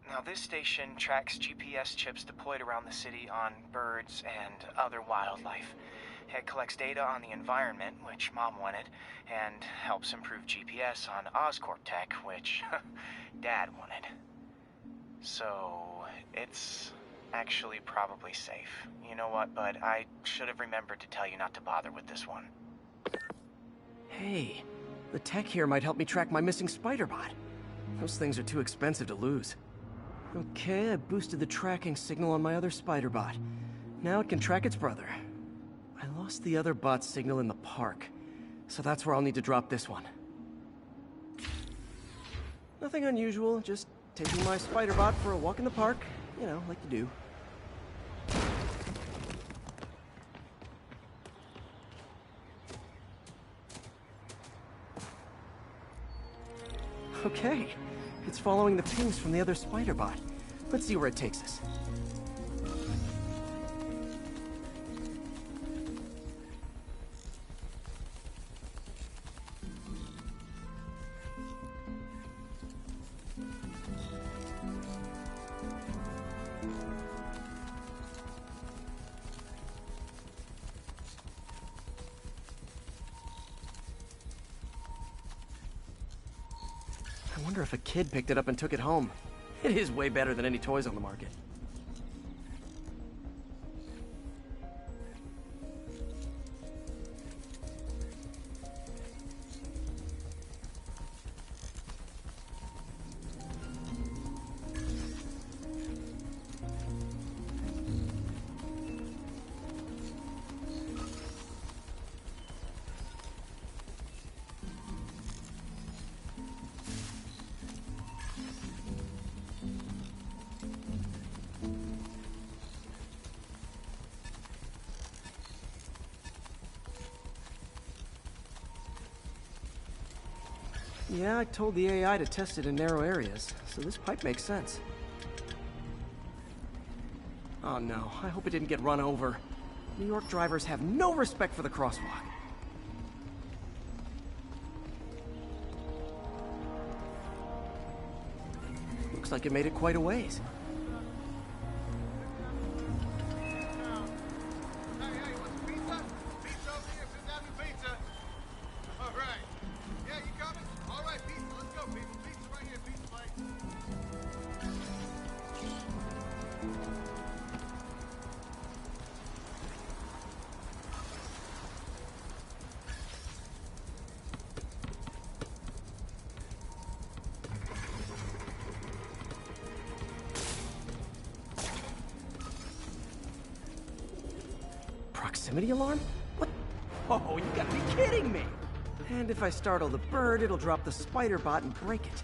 Now, this station tracks GPS chips deployed around the city on birds and other wildlife. It collects data on the environment, which Mom wanted, and helps improve GPS on Oscorp tech, which Dad wanted. So, it's actually probably safe. You know what, bud? I should have remembered to tell you not to bother with this one. Hey, the tech here might help me track my missing spider bot. Those things are too expensive to lose. Okay, I boosted the tracking signal on my other spider bot. Now it can track its brother. I lost the other bot's signal in the park, so that's where I'll need to drop this one. Nothing unusual, just taking my spider bot for a walk in the park. You know, like you do. Okay, it's following the pings from the other spider bot. Let's see where it takes us. I wonder if a kid picked it up and took it home. It is way better than any toys on the market. Yeah, I told the AI to test it in narrow areas, so this pipe makes sense. Oh no, I hope it didn't get run over. New York drivers have no respect for the crosswalk. Looks like it made it quite a ways. Proximity alarm? What? Oh, you gotta be kidding me! And if I startle the bird, it'll drop the spider bot and break it.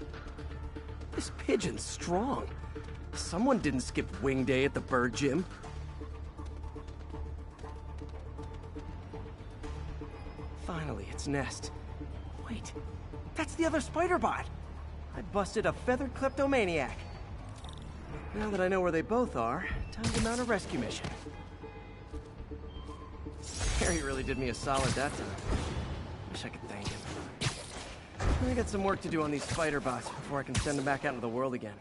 This pigeon's strong. Someone didn't skip wing day at the bird gym. Finally, its nest. Wait, that's the other spider bot! I busted a feathered kleptomaniac. Now that I know where they both are, time to mount a rescue mission. Harry really did me a solid that time. Wish I could thank him. I got some work to do on these spider bots before I can send them back out into the world again.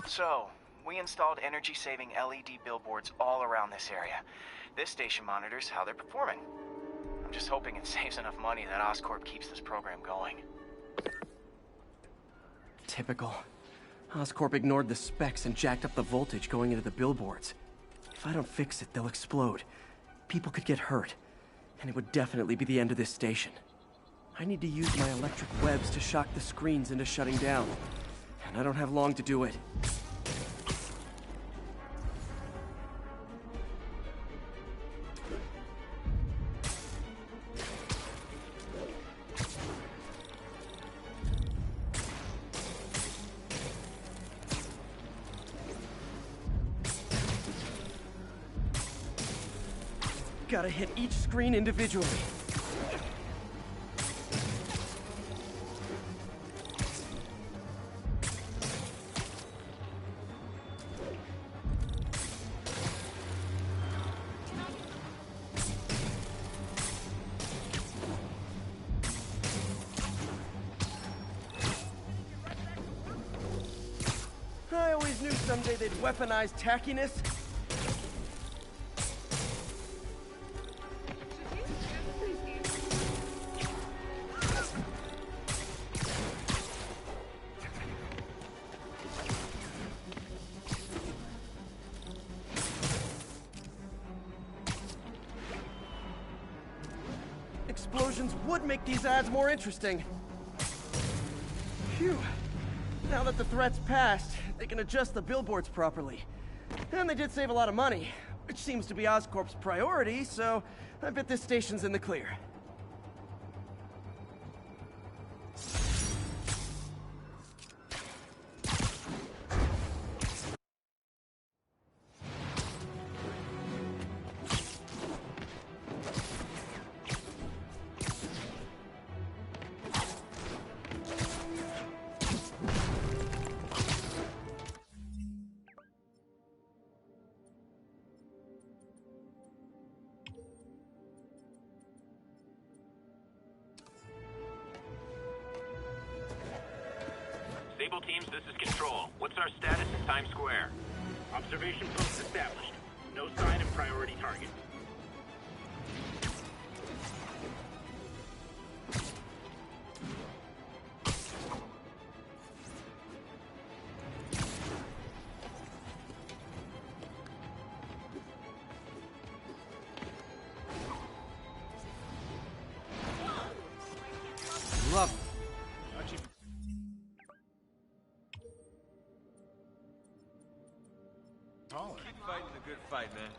So, we installed energy-saving LED billboards all around this area. This station monitors how they're performing. I'm just hoping it saves enough money that Oscorp keeps this program going. Typical. Oscorp ignored the specs and jacked up the voltage going into the billboards. If I don't fix it, they'll explode. People could get hurt, and it would definitely be the end of this station. I need to use my electric webs to shock the screens into shutting down, and I don't have long to do it. Gotta hit each screen individually. I always knew someday they'd weaponize tackiness. Explosions would make these ads more interesting. Phew. Now that the threat's passed, they can adjust the billboards properly. And they did save a lot of money, which seems to be Oscorp's priority, so I bet this station's in the clear. Sable teams, this is Control. What's our status in Times Square? Observation post established. No sign of priority target. Love. Keep fighting the good fight, man.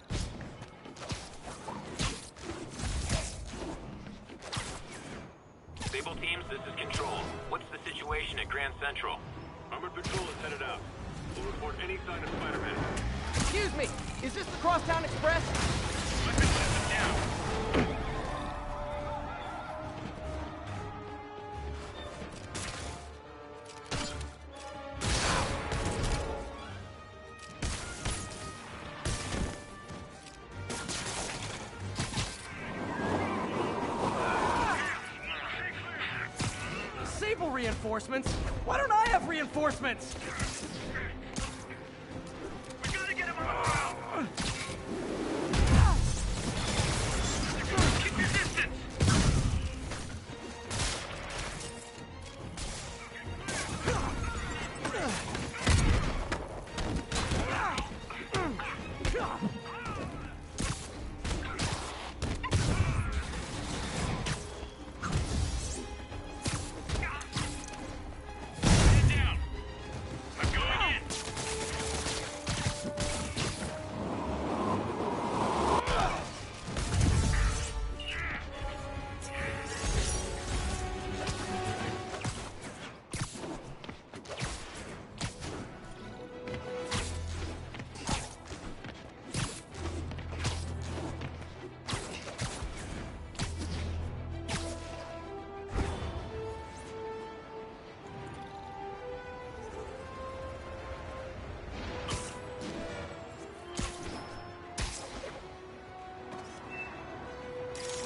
Sable teams, this is Control. What's the situation at Grand Central? Armored patrol is headed out. We'll report any sign of Spider-Man. Excuse me, is this the Crosstown Express? Let me let them down. Reinforcements? Why don't I have reinforcements? We gotta get him out! Keep your distance!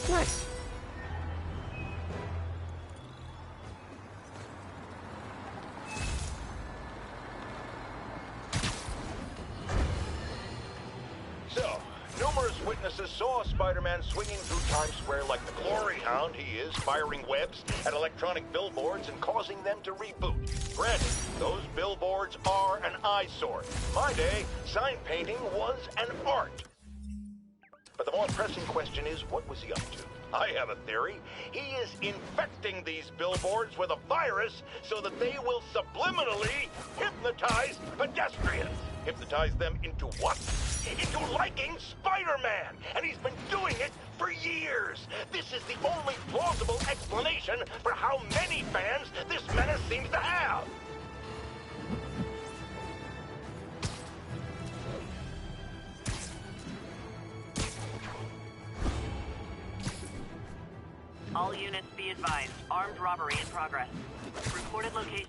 Nice. So, numerous witnesses saw Spider-Man swinging through Times Square like the glory hound he is, firing webs at electronic billboards and causing them to reboot. Granted, those billboards are an eyesore. In my day, sign painting was an art. But the more pressing question is, what was he up to? I have a theory. He is infecting these billboards with a virus so that they will subliminally hypnotize pedestrians. Hypnotize them into what? Into liking Spider-Man! And he's been doing it for years! This is the only plausible explanation for how many fans this menace seems to have! All units be advised. Armed robbery in progress. Reported location.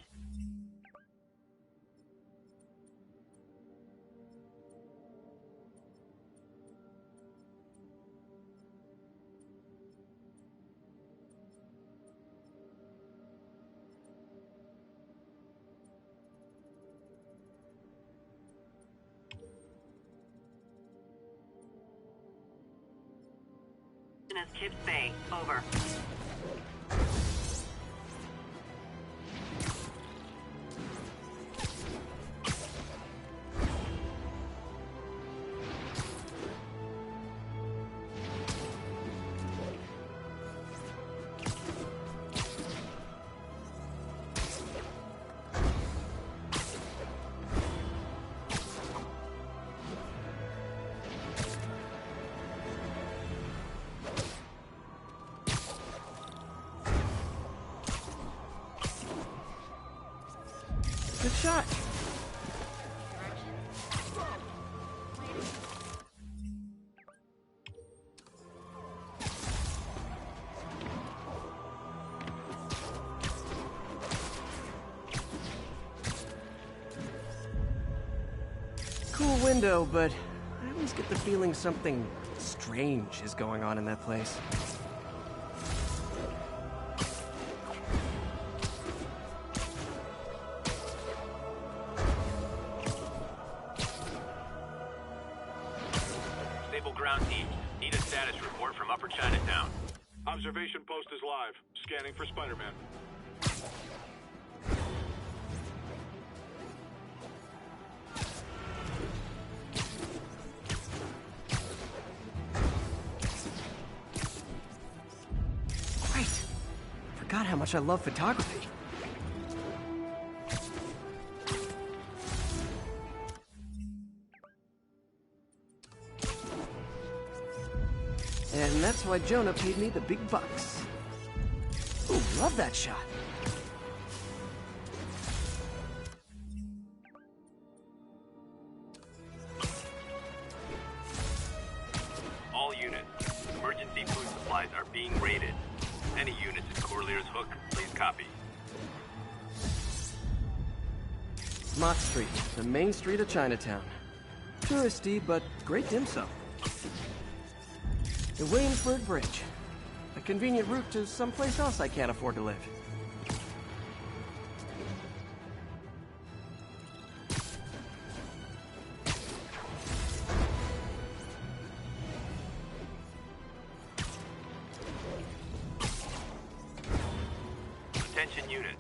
As Kips Bay. Over. Good shot. Cool window, but I always get the feeling something strange is going on in that place. Observation post is live. Scanning for Spider-Man. Great. Forgot how much I love photography. And that's why Jonah paid me the big bucks. Ooh, love that shot. All units, emergency food supplies are being raided. Any units in Corlear's Hook, please copy. Mott Street, the main street of Chinatown. Touristy, but great dim sum. The Williamsburg Bridge. A convenient route to someplace else I can't afford to live. Attention unit.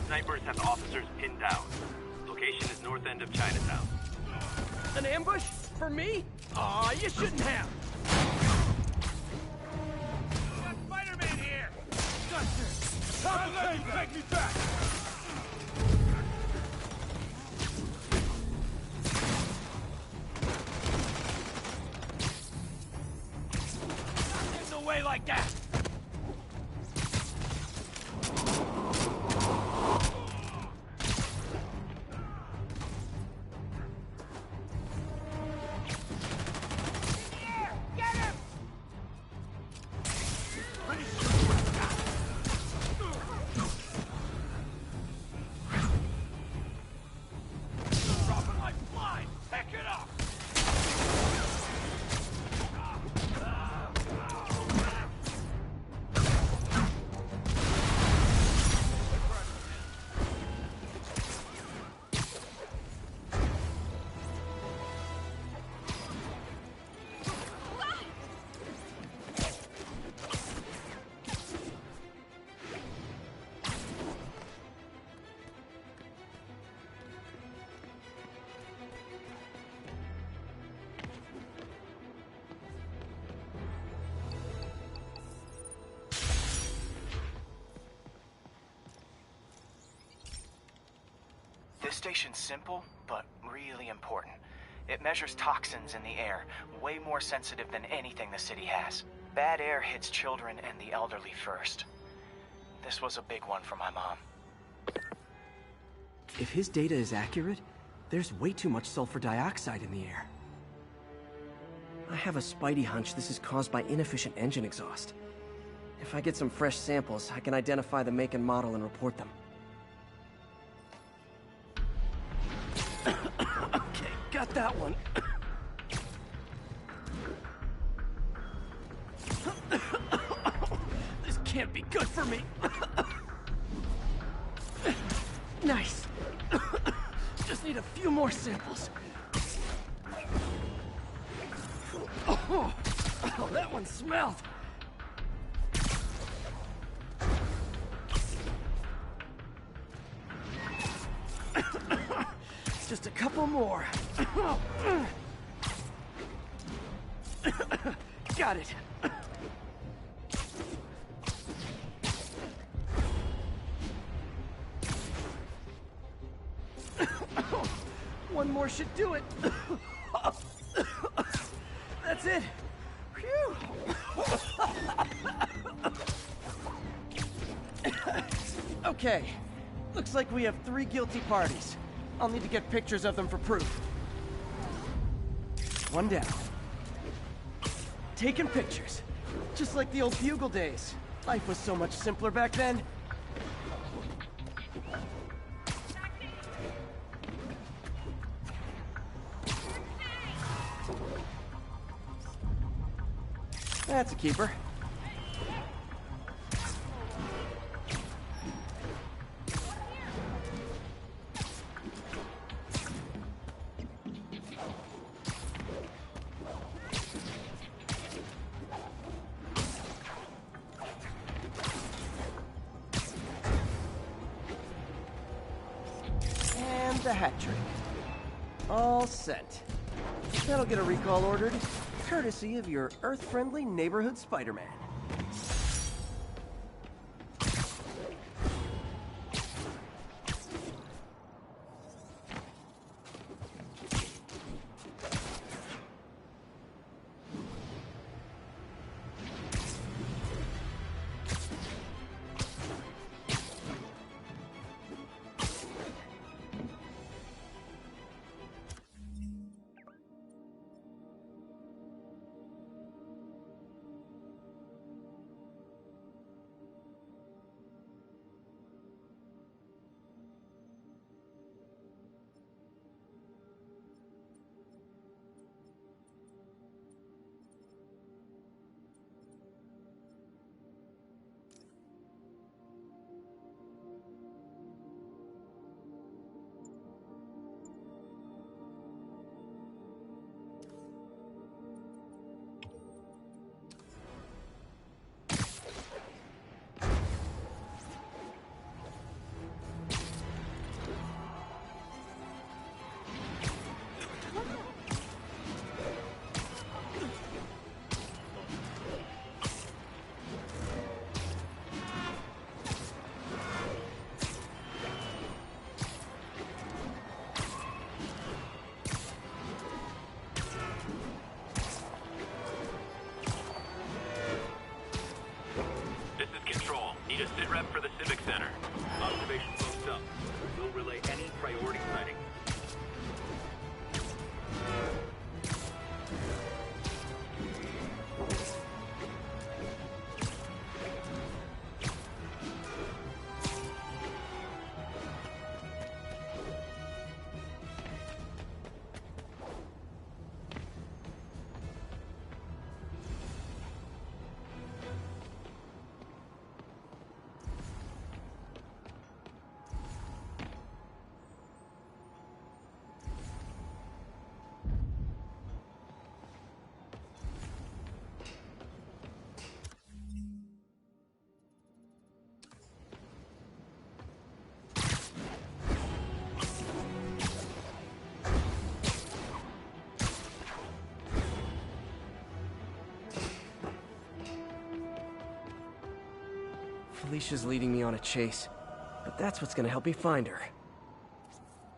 Snipers have officers pinned down. Location is north end of Chinatown. An ambush? For me? Aw, you shouldn't have. Spider-Man here! Duster! I'll let you take me back! Not getting away like that! station's simple, but really important. It measures toxins in the air, way more sensitive than anything the city has. Bad air hits children and the elderly first. This was a big one for my mom. If his data is accurate, there's way too much sulfur dioxide in the air. I have a spidey hunch this is caused by inefficient engine exhaust. If I get some fresh samples, I can identify the make and model and report them. Okay, got that one. This can't be good for me. Nice. Just need a few more samples. Oh, that one smelled. Just a couple more. Got it. One more should do it. That's it. Phew. Okay. Looks like we have 3 guilty parties. I'll need to get pictures of them for proof. One down. Taking pictures. Just like the old Bugle days. Life was so much simpler back then. That's a keeper. And the hat trick. All set. That'll get a recall ordered. Courtesy of your Earth-friendly neighborhood Spider-Man. Need a sit rep for the Civic Center. Observation post up. We'll relay any priority sighting. Felicia's leading me on a chase, but that's what's gonna help me find her.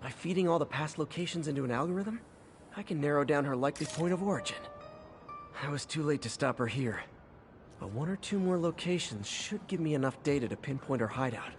By feeding all the past locations into an algorithm, I can narrow down her likely point of origin. I was too late to stop her here. But one or two more locations should give me enough data to pinpoint her hideout.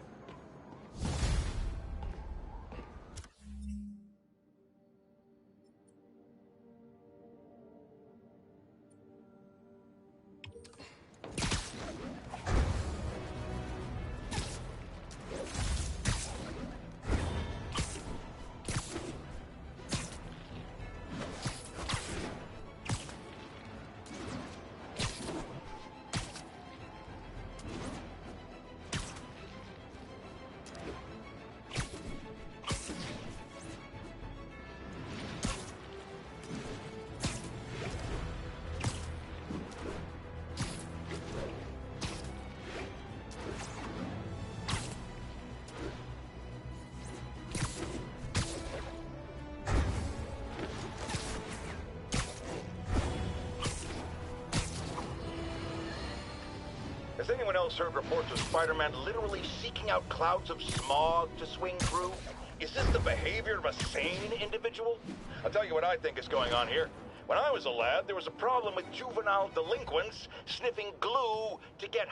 Has anyone else heard reports of Spider-Man literally seeking out clouds of smog to swing through? Is this the behavior of a sane individual? I'll tell you what I think is going on here. When I was a lad, there was a problem with juvenile delinquents sniffing glue to get...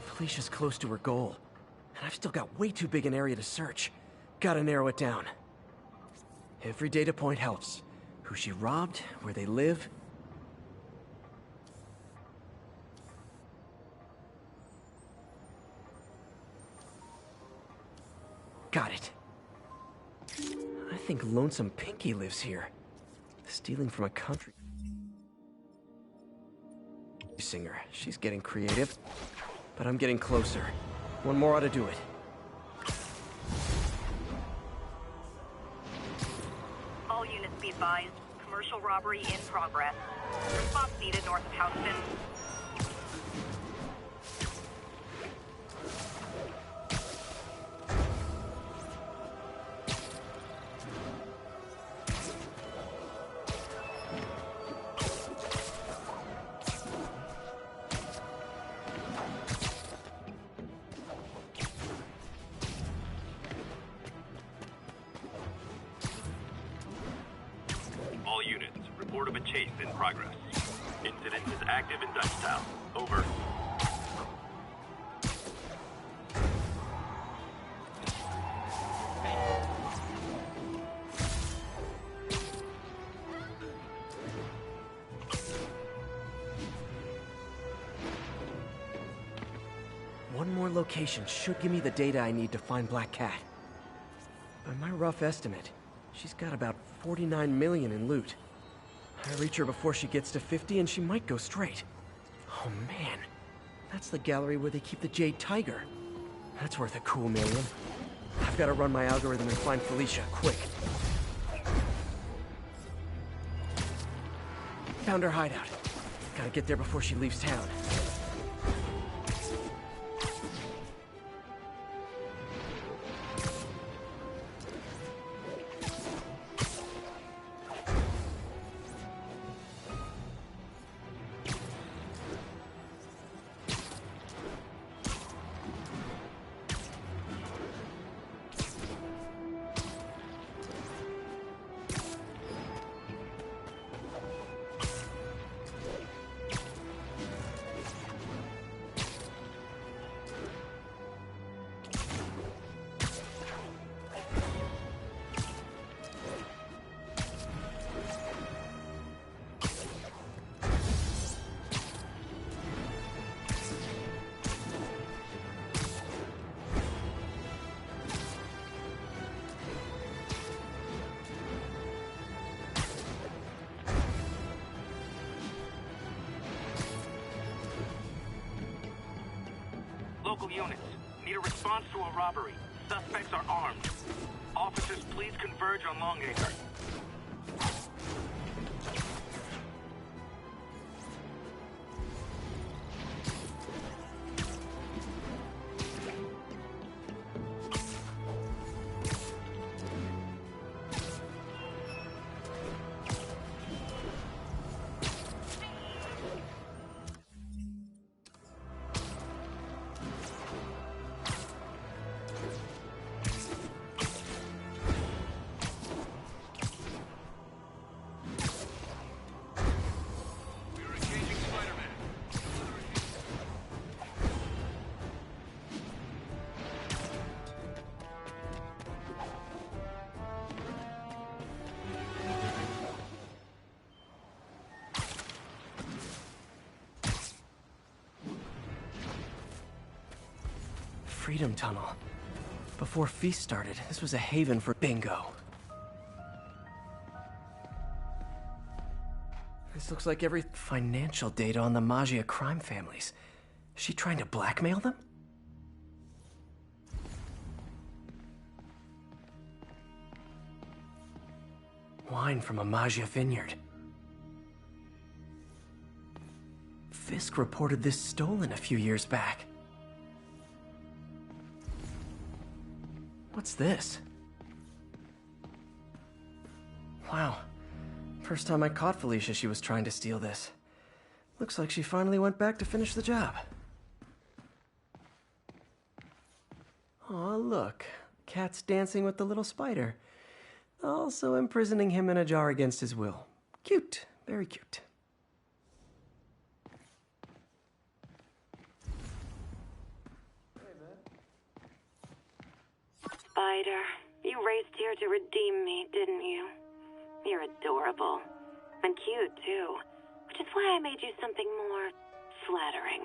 Felicia's close to her goal, and I've still got way too big an area to search. Gotta narrow it down. Every data point helps. Who she robbed, where they live. Got it. I think Lonesome Pinky lives here. Stealing from a country singer. She's getting creative. But I'm getting closer. One more ought to do it. All units be advised. Commercial robbery in progress. Response needed north of Houston. All units, report of a chase in progress. Incident is active in Dutchtown. Over. One more location should give me the data I need to find Black Cat. By my rough estimate, she's got about 49 million in loot. I reach her before she gets to 50 and she might go straight. Oh man, that's the gallery where they keep the Jade Tiger. That's worth a cool million. I've got to run my algorithm and find Felicia, quick. Found her hideout. Gotta get there before she leaves town. Local units, need a response to a robbery. Suspects are armed. Officers, please converge on Longacre. Freedom Tunnel. Before Feast started, this was a haven for bingo. This looks like every financial data on the Maggia crime families. Is she trying to blackmail them? Wine from a Maggia vineyard. Fisk reported this stolen a few years back. What's this? Wow. First time I caught Felicia, she was trying to steal this. Looks like she finally went back to finish the job. Aw, look. Cat's dancing with the little spider. Also imprisoning him in a jar against his will. Cute. Very cute. Spider, you raced here to redeem me, didn't you? You're adorable. And cute, too. Which is why I made you something more flattering.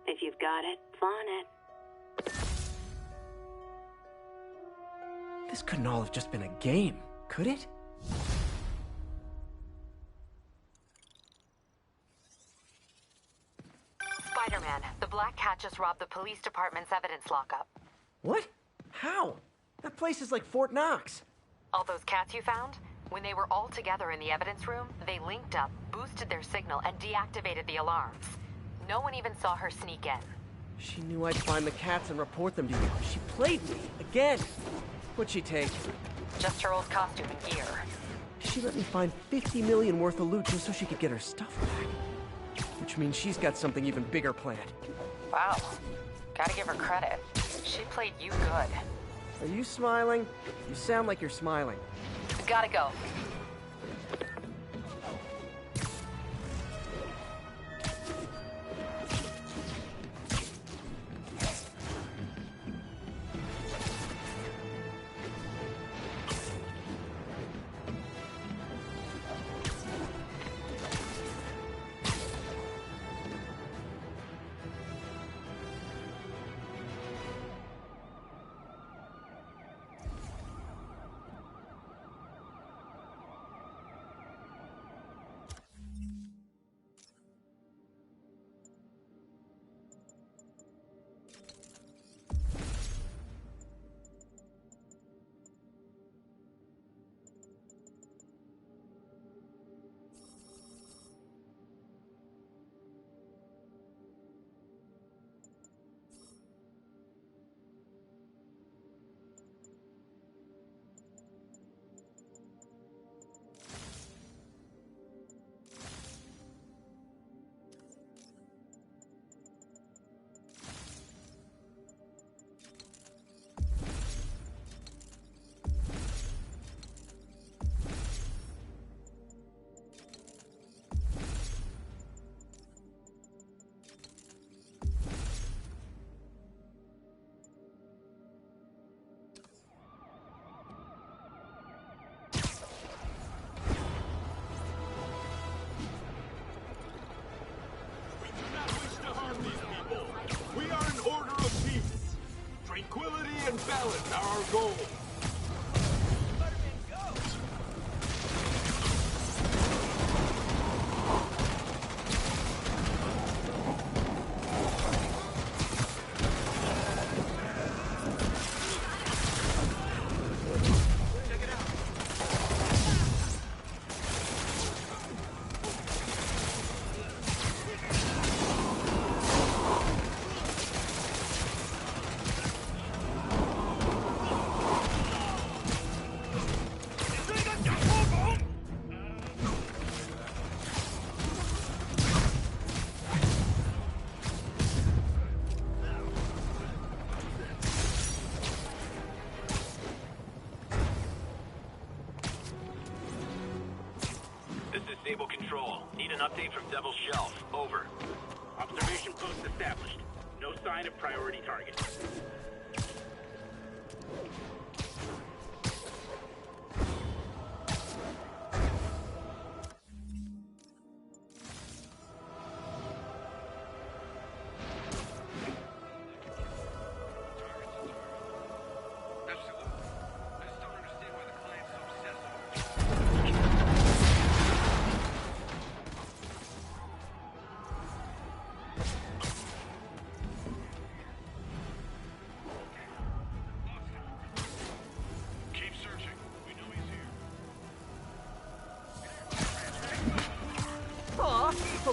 If you've got it, flaunt it. This couldn't all have just been a game, could it? Spider-Man, the Black Cat just robbed the police department's evidence lockup. What? How? That place is like Fort Knox. All those cats you found? When they were all together in the evidence room, they linked up, boosted their signal, and deactivated the alarms. No one even saw her sneak in. She knew I'd find the cats and report them to you. She played me, again. What'd she take? Just her old costume and gear. She let me find 50 million worth of loot just so she could get her stuff back. Which means she's got something even bigger planned. Wow. Gotta give her credit. She played you good. Are you smiling? You sound like you're smiling. Gotta go. Tranquility and balance are our goal. Update from Devil's Shelf. Over. Observation post established. No sign of priority target.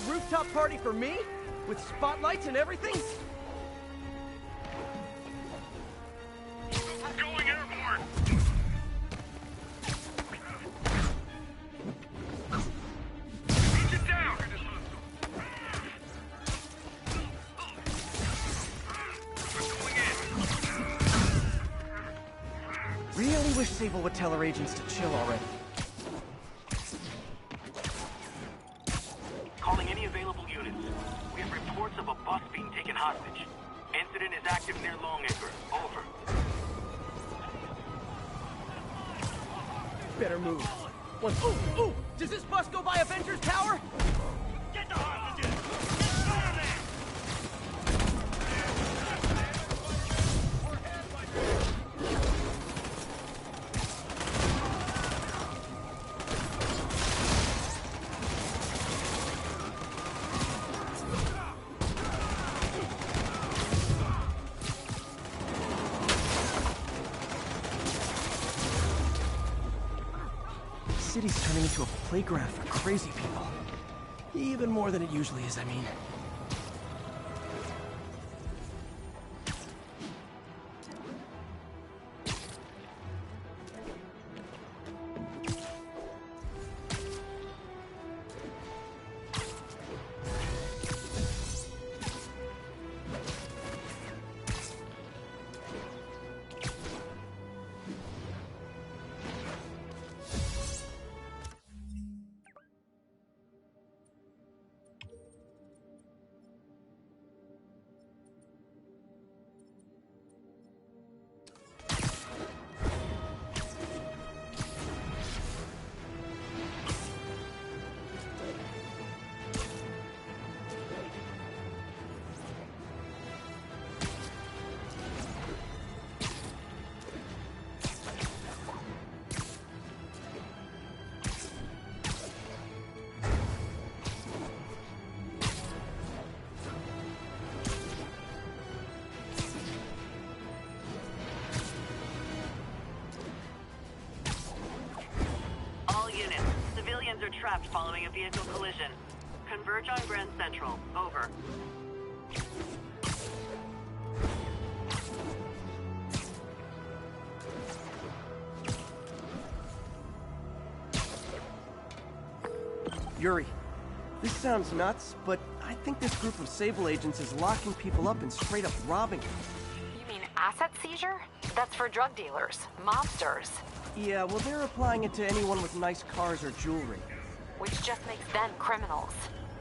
rooftop party for me? With spotlights and everything? We're going airborne! Reach it down! Really wish Sable would tell her agents to chill already. Calling any available units. We have reports of a bus being taken hostage. Incident is active near Longacre. Over. Better move. Ooh! Does this bus go by Avengers Tower? Get the hostages! The city's turning into a playground for crazy people. Even more than it usually is, I mean. Are trapped following a vehicle collision. Converge on Grand Central. Over. Yuri, this sounds nuts, but I think this group of Sable agents is locking people up and straight up robbing them. You mean asset seizure? That's for drug dealers, mobsters. Yeah, well, they're applying it to anyone with nice cars or jewelry. Which just makes them criminals.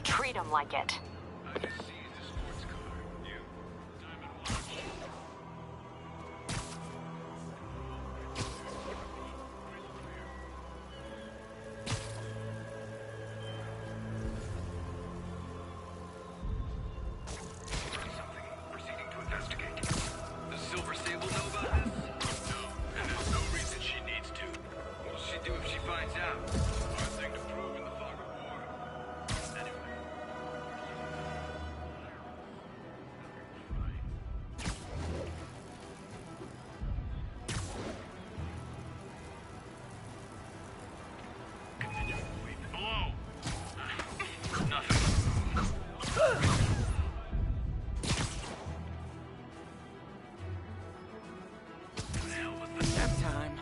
Treat them like it. Proceeding to investigate. Does Silver Sable know about this? No, and there's no reason she needs to. What'll she do if she finds out? Hard thing to prove in the fog of war. Anyway. Continue. Wait. Below. Nothing. Nap time.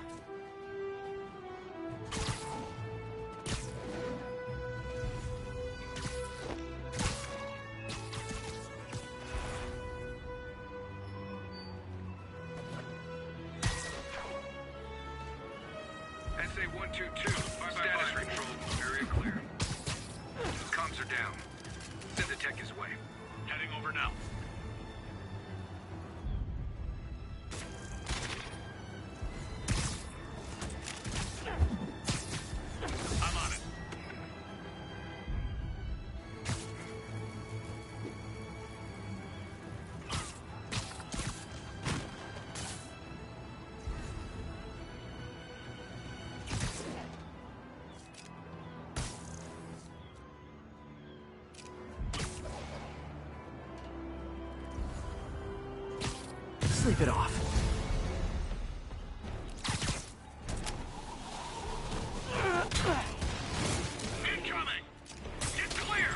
SA-122. Status control. Area clear. Comms are down. Send the tech his way. Heading over now. I'm on it. Sleep it off. Incoming! Get clear!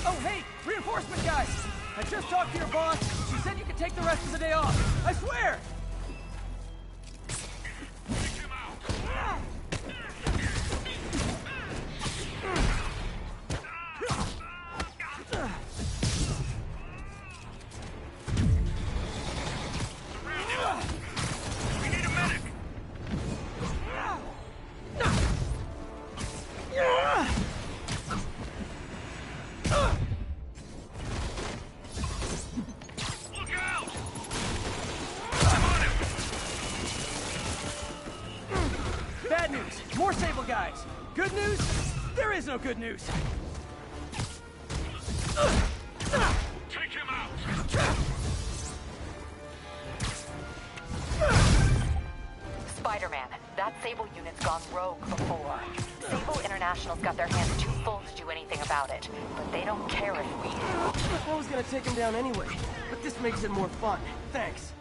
Oh, hey! Reinforcement guys! I just talked to your boss. She said you could take the rest of the day off. I swear! Bad news. More Sable guys. Good news? There is no good news. Take him out! Spider-Man, that Sable unit's gone rogue before. Sable International's got their hands too full to do anything about it, but they don't care if we do. I was gonna take him down anyway, but this makes it more fun. Thanks.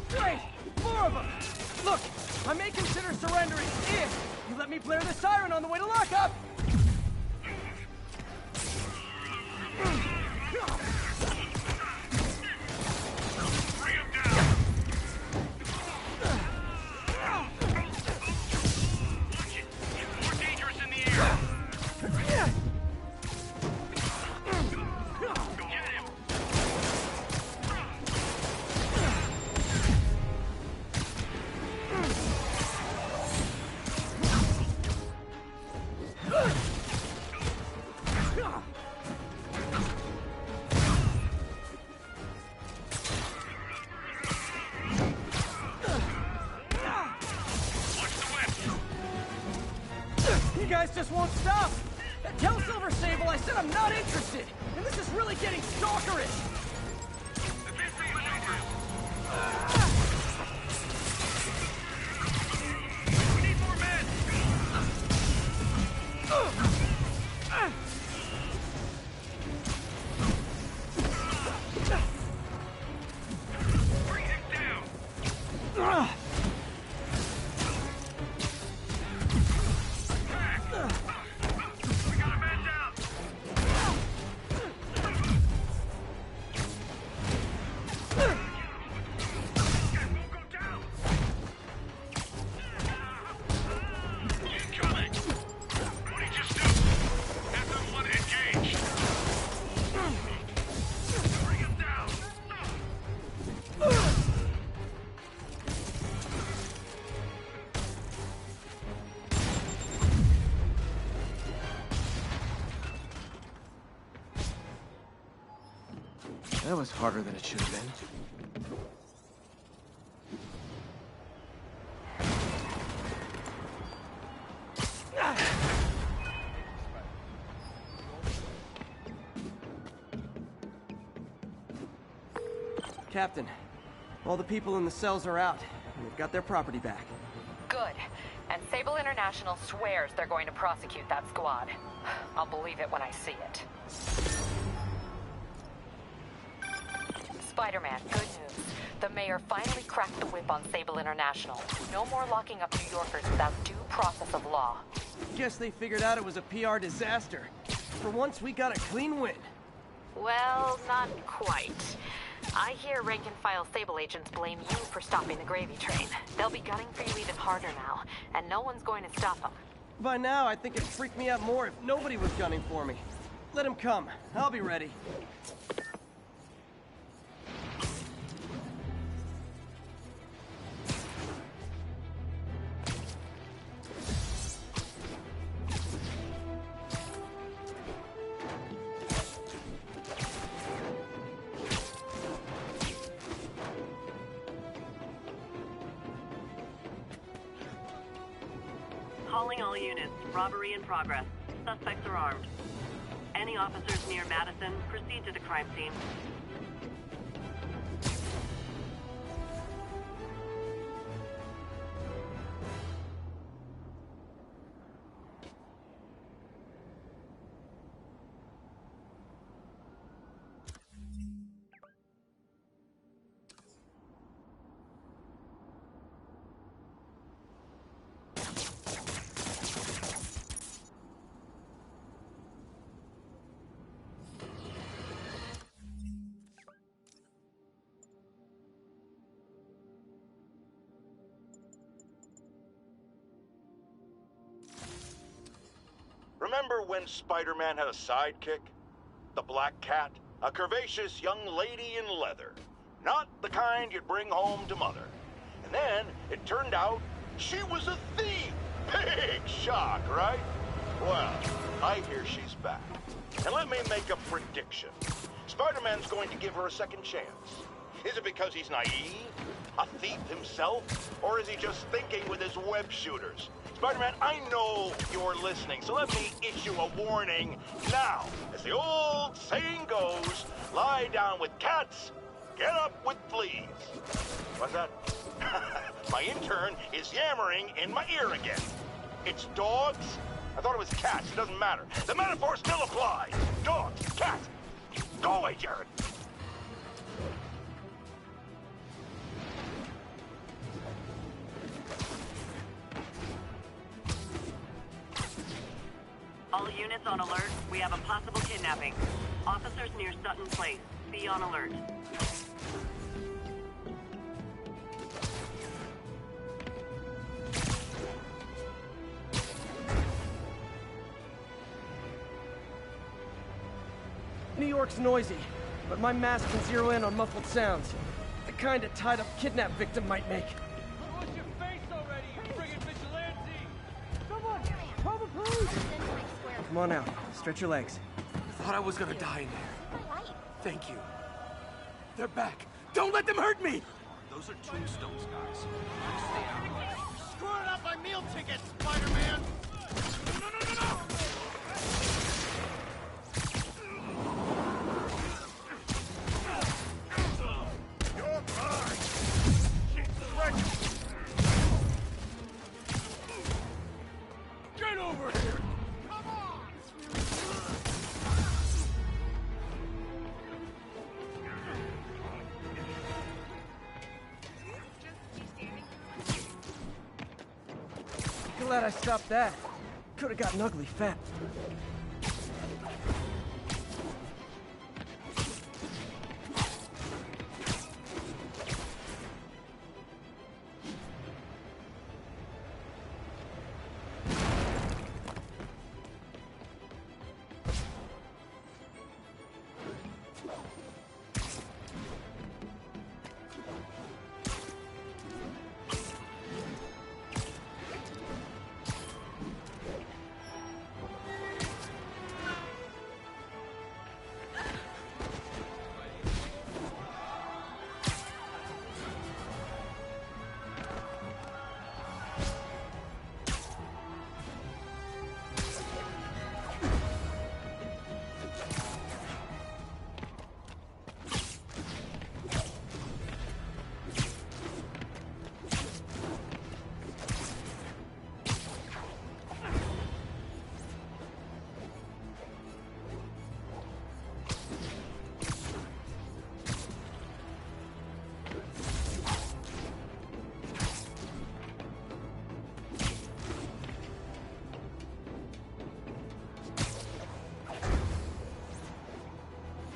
Great! More of them! Look, I may consider surrendering if you let me blare the siren on the way to lockup! You guys just won't stop! Tell Silver Sable I said I'm not interested! And this is really getting stalkerish! We need more men! Bring him down! That was harder than it should have been. Captain, all the people in the cells are out, and they've got their property back. Good. And Sable International swears they're going to prosecute that squad. I'll believe it when I see it. Spider-Man, good news. The mayor finally cracked the whip on Sable International. No more locking up New Yorkers without due process of law. Guess they figured out it was a PR disaster. For once, we got a clean win. Well, not quite. I hear rank-and-file Sable agents blame you for stopping the gravy train. They'll be gunning for you even harder now, and no one's going to stop them. By now, I think it'd freak me out more if nobody was gunning for me. Let him come. I'll be ready. Calling all units. Robbery in progress. Suspects are armed. Any officers near Madison, proceed to the crime scene. Remember when Spider-Man had a sidekick? The Black Cat? A curvaceous young lady in leather. Not the kind you'd bring home to Mother. And then, it turned out, she was a thief! Big shock, right? Well, I hear she's back. And let me make a prediction. Spider-Man's going to give her a second chance. Is it because he's naive? A thief himself? Or is he just thinking with his web shooters? Spider-Man, I know you're listening, so let me issue a warning now. As the old saying goes, lie down with cats, get up with fleas. What's that? My intern is yammering in my ear again. It's dogs? I thought it was cats. It doesn't matter. The metaphor still applies. Dogs, cats. Go away, Jared. All units on alert. We have a possible kidnapping. Officers near Sutton Place. Be on alert. New York's noisy, but my mask can zero in on muffled sounds. The kind a tied-up kidnap victim might make. Wash your face already, you friggin' vigilante! Someone! Call the police! Come on out. Stretch your legs. Thought I was gonna die in there. Thank you. They're back. Don't let them hurt me! Those are tombstones, guys. Stay out. Screwing up my meal ticket, Spider-Man! No! You're mine! Jesus Christ! Get over here! Come on! Glad I stopped that. Could have gotten ugly fat.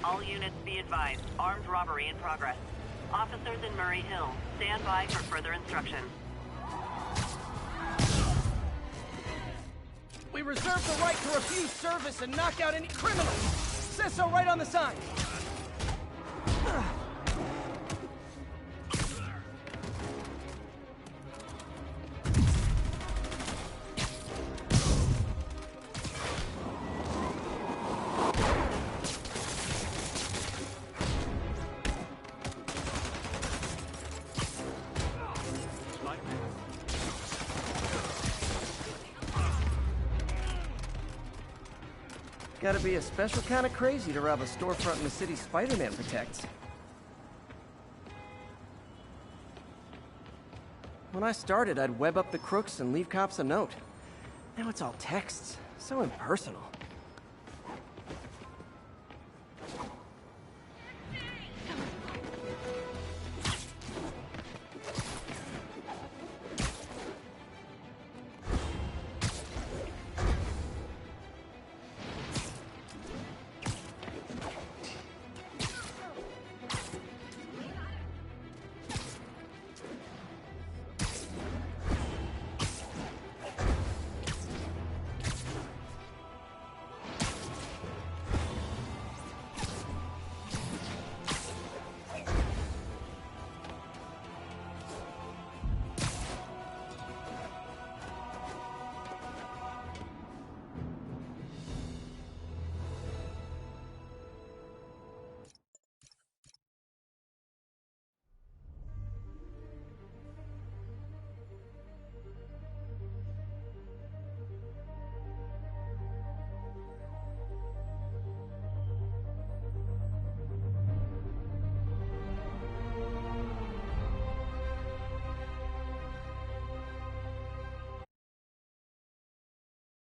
All units be advised. Armed robbery in progress. Officers in Murray Hill. Stand by for further instruction. We reserve the right to refuse service and knock out any criminals. Says so right on the sign. Gotta be a special kind of crazy to rob a storefront in the city Spider-Man protects. When I started, I'd web up the crooks and leave cops a note. Now it's all texts. So impersonal.